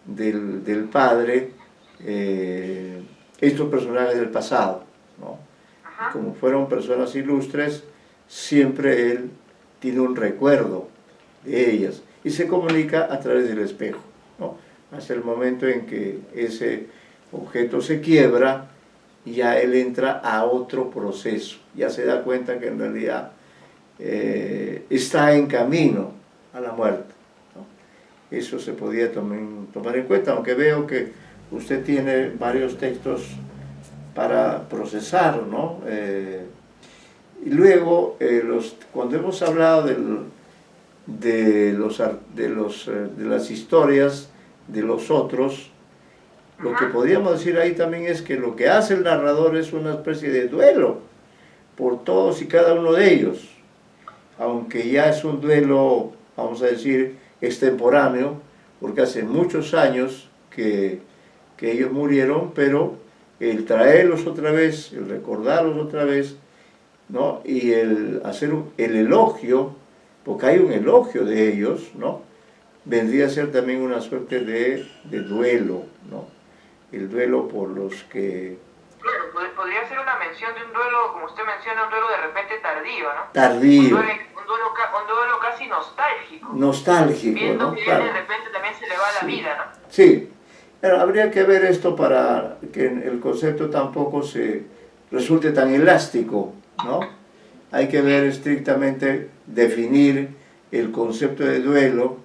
del padre, estos personajes del pasado, ¿no? Como fueron personas ilustres, siempre él tiene un recuerdo de ellas y se comunica a través del espejo, ¿no? Hasta el momento en que ese objeto se quiebra y ya él entra a otro proceso, ya se da cuenta que en realidad está en camino a la muerte, ¿no? Eso se podía también tomar en cuenta, aunque veo que usted tiene varios textos para procesar, ¿no? Y luego, cuando hemos hablado de las historias de los otros, lo que podríamos decir ahí también es que lo que hace el narrador es una especie de duelo por todos y cada uno de ellos, aunque ya es un duelo, vamos a decir, extemporáneo, porque hace muchos años que ellos murieron, pero el traerlos otra vez, el recordarlos otra vez, ¿no? Y el hacer el elogio, porque hay un elogio de ellos, ¿no? Vendría a ser también una suerte de duelo, ¿no? El duelo por los que... Claro, podría ser una mención de un duelo, como usted menciona, un duelo de repente tardío, ¿no? Tardío. Un duelo casi nostálgico. Nostálgico, viendo ¿no? que Claro. de repente también se le va la vida, ¿no? Sí. Pero habría que ver esto para que el concepto tampoco se resulte tan elástico, ¿no? Hay que ver estrictamente, definir el concepto de duelo,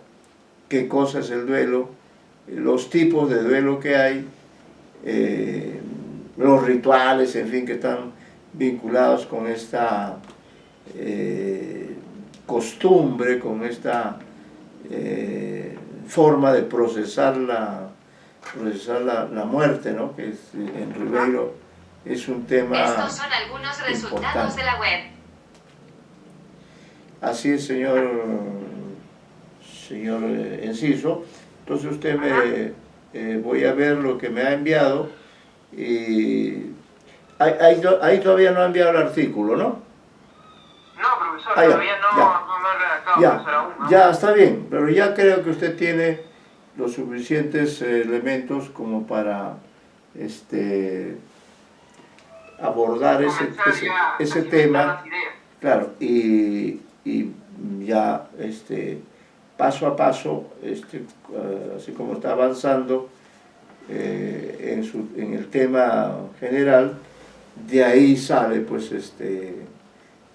qué cosa es el duelo, los tipos de duelo que hay, los rituales, en fin, que están vinculados con costumbre, con esta forma de procesar la muerte, ¿no? Que es, en Ribeiro es un tema. Estos son algunos resultados de la web. Así es, señor Enciso. Entonces usted voy a ver lo que me ha enviado y ahí todavía no ha enviado el artículo, ¿no? No, profesor, todavía no he redactado, profesor, aún, ¿no? Ya, está bien, pero ya creo que usted tiene los suficientes elementos como para abordar ese tema. Claro, y ya paso a paso, así como está avanzando en el tema general, de ahí sale pues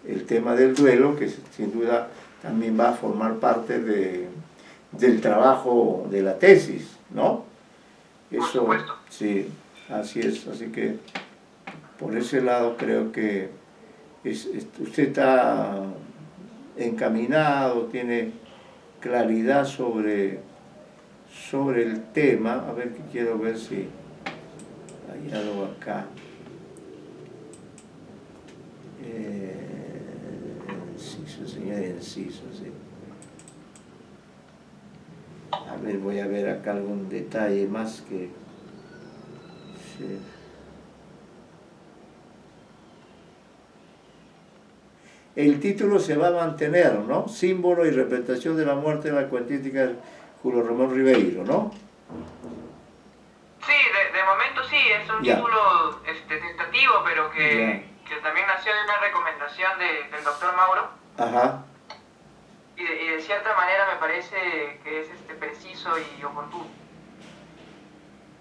el tema del duelo, que sin duda también va a formar parte del trabajo de la tesis, ¿no? Eso, por supuesto. Sí, así es, así que por ese lado creo que usted está encaminado, tiene claridad sobre el tema. A ver, que quiero ver si hay algo acá. Enciso, señor Enciso, sí. A ver, voy a ver acá algún detalle más que... Sí. El título se va a mantener, ¿no? Símbolo y representación de la muerte en la cuentística de Julio Ramón Ribeiro, ¿no? Sí, de momento sí, es un título tentativo, pero que también nació de una recomendación del doctor Mauro. Ajá. Y de cierta manera me parece que es preciso y oportuno.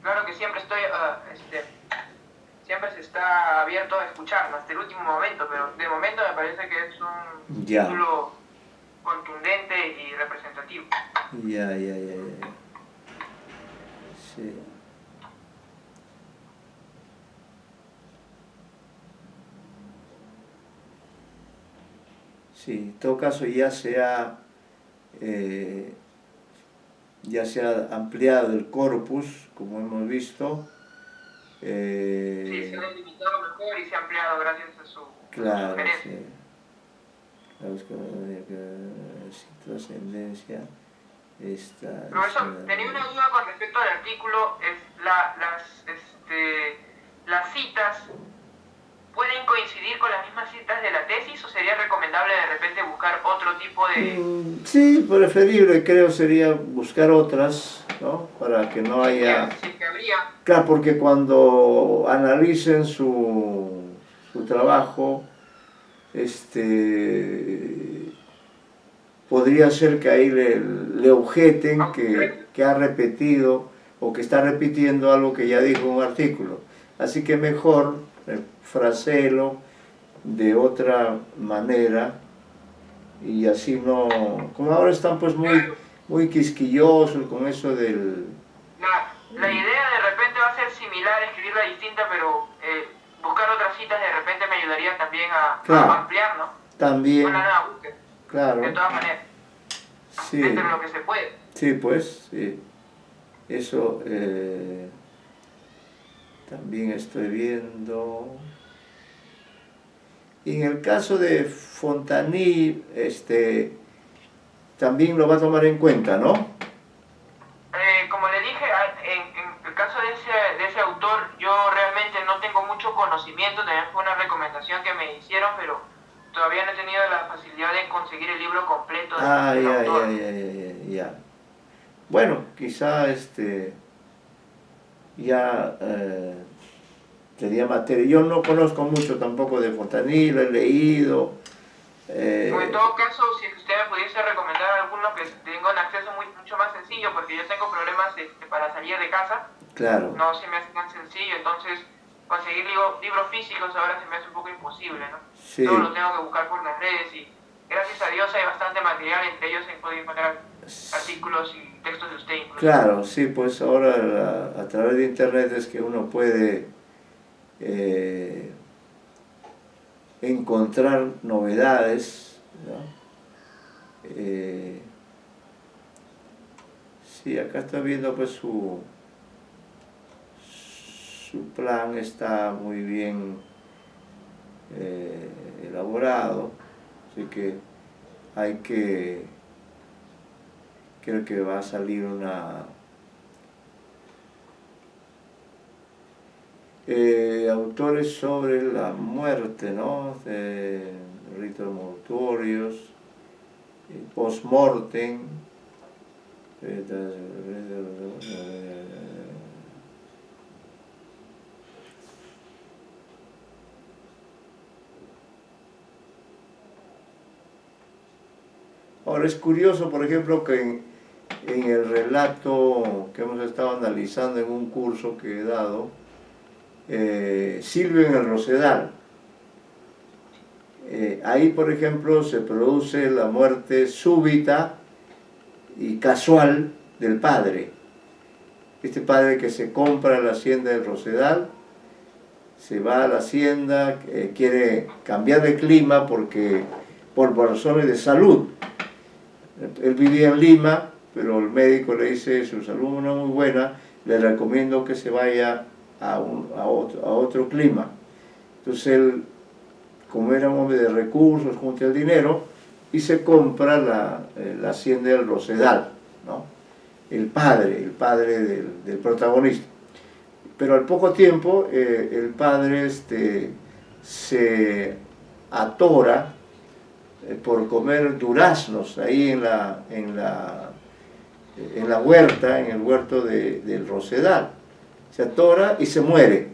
Claro que siempre siempre se está abierto a escucharlo hasta el último momento, pero de momento me parece que es un título contundente y representativo. Ya. Sí. Sí, en todo caso ya se ha ampliado el corpus, como hemos visto. Sí, se ha delimitado mejor y se ha ampliado gracias a su sugerencia. Sin trascendencia. Profesor, tenía una duda con respecto al artículo. Las citas pueden coincidir con las mismas citas de la tesis, o sería recomendable de repente buscar otro tipo de... Sí, preferible creo sería buscar otras, ¿no? Para que no haya... Sí, que habría. Claro, porque cuando analicen su trabajo, podría ser que ahí le objeten que ha repetido o que está repitiendo algo que ya dijo en un artículo. Así que mejor fraselo de otra manera y así no... Como ahora están pues muy quisquillosos con eso del... La idea de repente va a ser similar, escribirla distinta, pero buscar otras citas de repente me ayudaría también a ampliar, ¿no? También. Una nueva búsqueda. Claro. De todas maneras. Sí. Dentro de lo que se puede. Sí, pues, sí. Eso también estoy viendo. Y en el caso de Fontany, también lo va a tomar en cuenta, ¿no? Como le dije, en el caso de ese autor, yo realmente no tengo mucho conocimiento, también fue una recomendación que me hicieron, pero todavía no he tenido la facilidad de conseguir el libro completo del autor. Ya. Bueno, quizá ya sería materia. Yo no conozco mucho tampoco de Fontany, lo he leído. En todo caso, si usted me pudiese recomendar alguno que tenga un acceso mucho más sencillo, porque yo tengo problemas para salir de casa. Claro. No se me hace tan sencillo, entonces conseguir libros físicos ahora se me hace un poco imposible, ¿no? Sí. Todo lo tengo que buscar por las redes y gracias a Dios hay bastante material, entre ellos se puede encontrar artículos y textos de usted incluso. Claro, sí, pues ahora a través de internet es que uno puede encontrar novedades, ¿no? Sí, acá está viendo pues su plan está muy bien elaborado, así que creo que va a salir una autores sobre la muerte, ¿no? Ritos mortuorios, post-mortem, ahora es curioso, por ejemplo, que en el relato que hemos estado analizando en un curso que he dado, Silvio en el Rosedal, ahí por ejemplo se produce la muerte súbita y casual del padre. Este padre que se compra la hacienda del Rosedal, se va a la hacienda, quiere cambiar de clima por razones de salud. Él vivía en Lima, pero el médico le dice su salud no es muy buena, le recomiendo que se vaya a otro clima. Entonces él, como era un hombre de recursos, junta el dinero y se compra la hacienda del Rosedal, ¿no? El padre del protagonista. Pero al poco tiempo el padre se atora por comer duraznos ahí en la huerta, en el huerto del Rosedal. Se atora y se muere,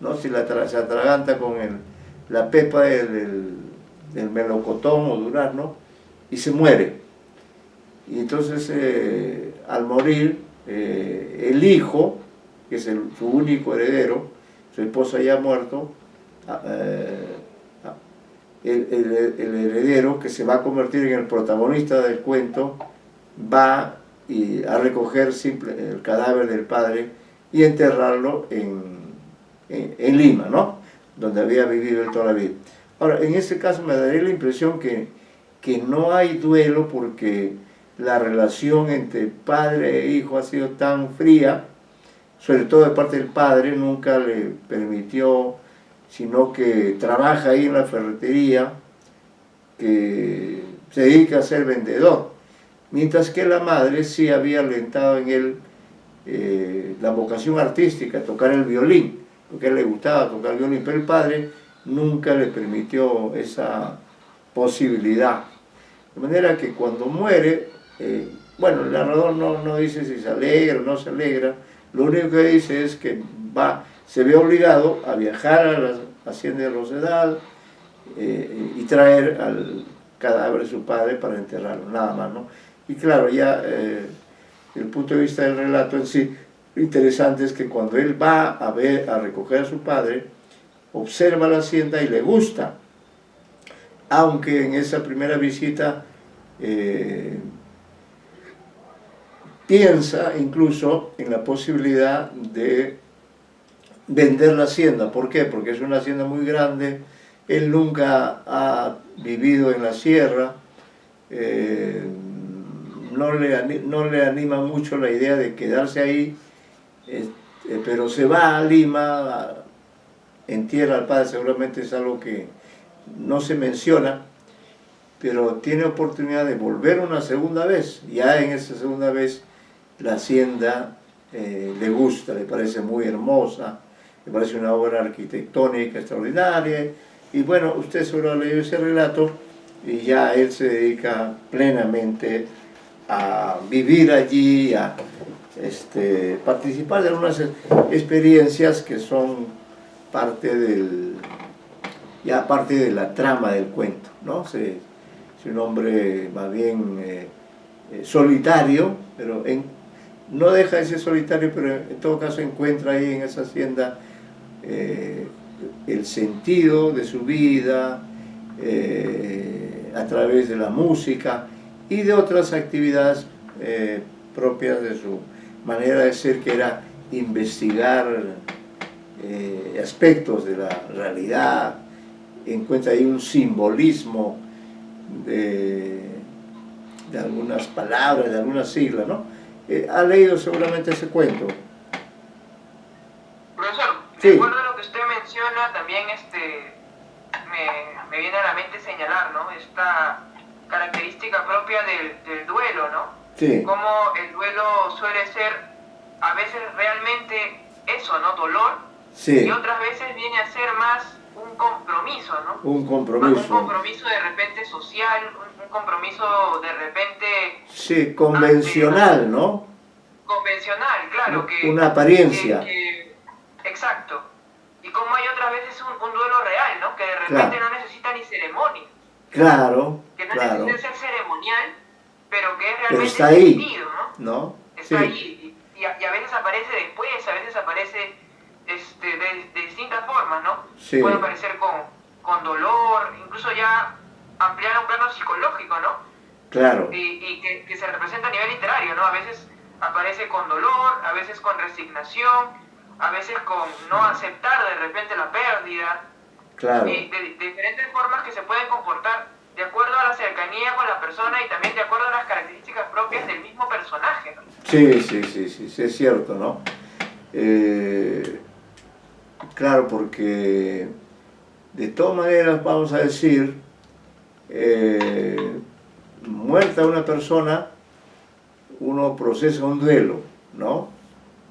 ¿no? Se atraganta con la pepa del melocotón o durazno y se muere. Y entonces al morir el hijo, que es su único heredero, su esposa ya ha muerto, el heredero, que se va a convertir en el protagonista del cuento, va a recoger el cadáver del padre y enterrarlo en Lima, ¿no? Donde había vivido él toda la vida. Ahora, en este caso me daría la impresión que no hay duelo porque la relación entre padre e hijo ha sido tan fría, sobre todo de parte del padre, nunca le permitió, sino que trabaja ahí en la ferretería, que se dedica a ser vendedor, mientras que la madre sí había alentado en él la vocación artística, tocar el violín, porque a él le gustaba tocar el violín, pero el padre nunca le permitió esa posibilidad. De manera que cuando muere, bueno, el narrador no dice si se alegra o no se alegra, lo único que dice es que se ve obligado a viajar a la hacienda de Rosedal y traer al cadáver de su padre para enterrarlo, nada más, ¿no? Y claro, ya el punto de vista del relato en sí, lo interesante es que cuando él va a recoger a su padre, observa la hacienda y le gusta, aunque en esa primera visita piensa incluso en la posibilidad de vender la hacienda. ¿Por qué? Porque es una hacienda muy grande, él nunca ha vivido en la sierra, no le anima mucho la idea de quedarse ahí, pero se va a Lima, entierra al padre, seguramente es algo que no se menciona, pero tiene oportunidad de volver una segunda vez. Ya en esa segunda vez la hacienda le gusta, le parece muy hermosa, le parece una obra arquitectónica extraordinaria, y bueno, usted solo ha leído ese relato y ya él se dedica plenamente a vivir allí, a participar de algunas experiencias que son parte de la trama del cuento, ¿no? Es un hombre más bien solitario, pero no deja de ser solitario, pero en todo caso encuentra ahí en esa hacienda el sentido de su vida a través de la música y de otras actividades propias de su manera de ser, que era investigar aspectos de la realidad. Encuentra ahí un simbolismo palabras, de algunas siglas, ¿no? Ha leído seguramente ese cuento. Profesor, sí. De acuerdo a lo que usted menciona, también me viene a la mente señalar, ¿no? Esta característica propia del duelo, ¿no? Sí. Como el duelo suele ser a veces realmente eso, ¿no? Dolor. Sí. Y otras veces viene a ser más un compromiso, ¿no? Un compromiso. Un compromiso de repente social, un compromiso de repente... Sí, convencional, ¿no? Convencional, claro. Una apariencia. Exacto. Y como hay otras veces un duelo real, ¿no? Que de repente no necesita ni ceremonia. Claro, que no claro. necesita ser ceremonial, pero que es realmente está ahí, sentido, ¿no? Está sí. ahí. Y a veces aparece después, a veces aparece de distintas formas, ¿no? Sí. Puede aparecer con dolor, incluso ya ampliar a un plano psicológico, ¿no? Claro. Y que se representa a nivel literario, ¿no? A veces aparece con dolor, a veces con resignación, a veces con no aceptar de repente la pérdida. Claro. Y de diferentes formas que se pueden comportar de acuerdo a la cercanía con la persona y también de acuerdo a las características propias del mismo personaje, ¿no? Sí, es cierto, ¿no? Claro, porque de todas maneras, vamos a decir, muerta una persona, uno procesa un duelo, ¿no?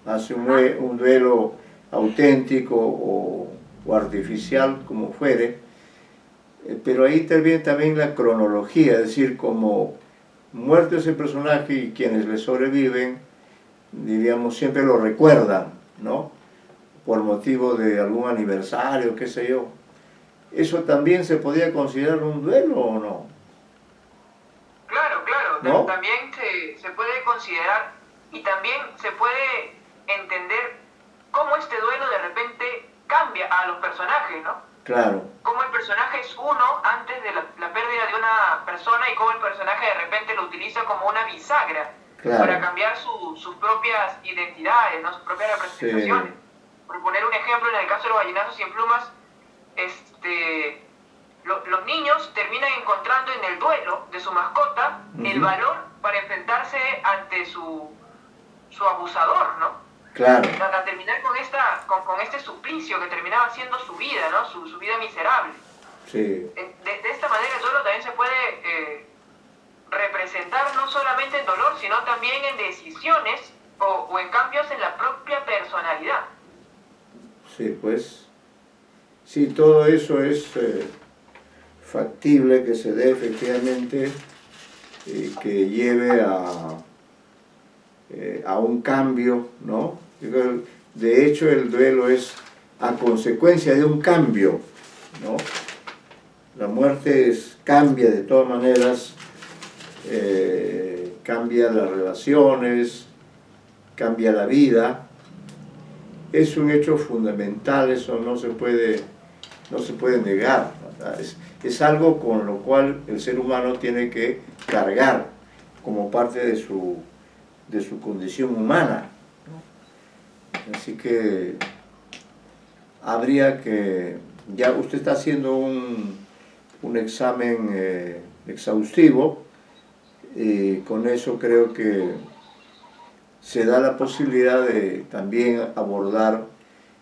Hace un duelo auténtico o artificial, como fuere, pero ahí interviene también la cronología, es decir, como muerto ese personaje y quienes le sobreviven, diríamos, siempre lo recuerdan, ¿no? Por motivo de algún aniversario, qué sé yo. ¿Eso también se podía considerar un duelo o no? Claro, ¿no? También se puede considerar y también se puede entender cómo este duelo de repente cambia a los personajes, ¿no? Claro. Cómo el personaje es uno antes de la pérdida de una persona y cómo el personaje de repente lo utiliza como una bisagra, claro, para cambiar sus propias identidades, ¿no? Sus propias representaciones. Sí. Por poner un ejemplo, en el caso de los ballenazos sin plumas, los niños terminan encontrando en el duelo de su mascota el valor para enfrentarse ante su abusador, ¿no? Claro. A terminar con este suplicio que terminaba siendo su vida, ¿no? Su vida miserable. Sí. De esta manera el duelo también se puede representar no solamente en dolor, sino también en decisiones o en cambios en la propia personalidad. Sí, pues, sí, todo eso es factible que se dé efectivamente, que lleve a un cambio, ¿no? De hecho, el duelo es a consecuencia de un cambio, ¿no? La muerte cambia de todas maneras, cambia las relaciones, cambia la vida. Es un hecho fundamental, eso no se puede negar. Es algo con lo cual el ser humano tiene que cargar como parte de su condición humana. Así que habría que, ya usted está haciendo un examen exhaustivo, y con eso creo que se da la posibilidad de también abordar,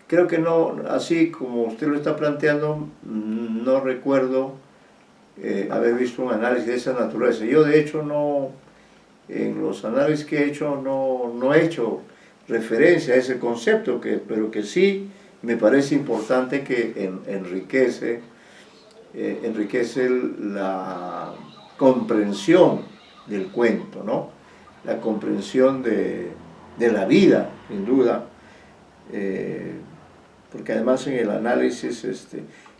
creo que no, así como usted lo está planteando, no recuerdo haber visto un análisis de esa naturaleza. Yo de hecho no, en los análisis que he hecho no he hecho referencia a ese concepto, pero que sí me parece importante, que enriquece la comprensión del cuento, ¿no? La comprensión de la vida, sin duda, porque además en el análisis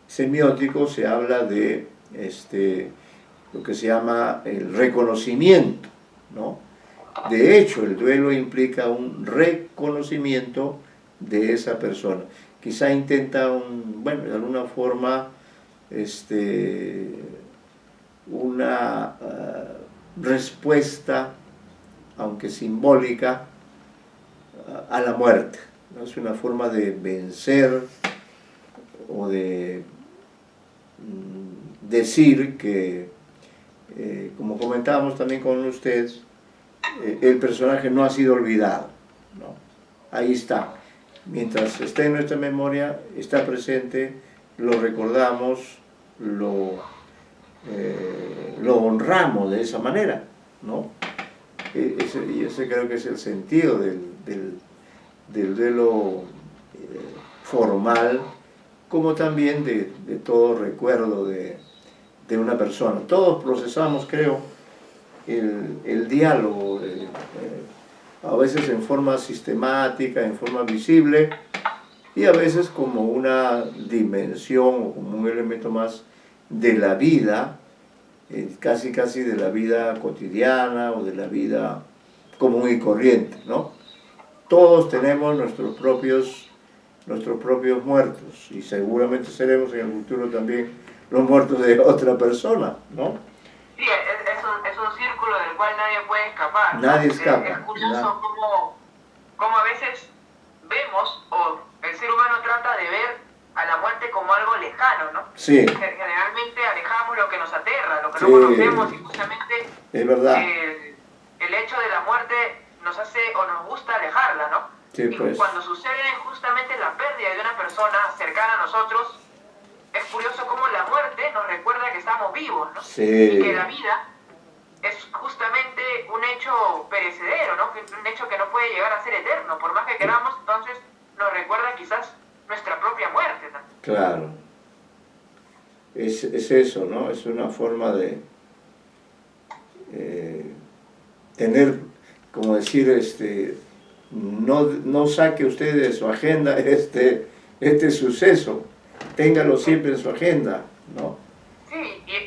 semiótico se habla de lo que se llama el reconocimiento, ¿no? De hecho, el duelo implica un reconocimiento de esa persona. Quizá intenta, de alguna forma, una respuesta, aunque simbólica, a la muerte, ¿no? Es una forma de vencer o de decir que como comentábamos también con usted, el personaje no ha sido olvidado, ¿no? Ahí está. Mientras esté en nuestra memoria, está presente, lo recordamos, lo honramos de esa manera, ¿no? Y ese creo que es el sentido del duelo formal, como también de todo recuerdo de una persona. Todos procesamos, creo, el diálogo, a veces en forma sistemática, en forma visible, y a veces como una dimensión o como un elemento más de la vida, casi de la vida cotidiana o de la vida común y corriente, ¿no? Todos tenemos nuestros propios muertos, y seguramente seremos en el futuro también los muertos de otra persona, ¿no? Sí, es un círculo del cual nadie puede escapar, ¿no? Nadie escapa. Es curioso cómo a veces vemos, o el ser humano trata de ver a la muerte como algo lejano, ¿no? Sí. Generalmente alejamos lo que nos aterra, lo que Sí. no conocemos, y justamente Es verdad. el hecho de la muerte nos hace o nos gusta alejarla, ¿no? Sí, y pues. cuando sucede justamente la pérdida de una persona cercana a nosotros, es curioso cómo la muerte nos recuerda que estamos vivos, ¿no? Sí. Y que la vida es justamente un hecho perecedero, ¿no? Un hecho que no puede llegar a ser eterno, por más que queramos. Entonces nos recuerda quizás nuestra propia muerte, ¿no? Claro. Es eso, ¿no? Es una forma de tener, como decir, no saque usted de su agenda este suceso, téngalo siempre en su agenda, ¿no? Sí, y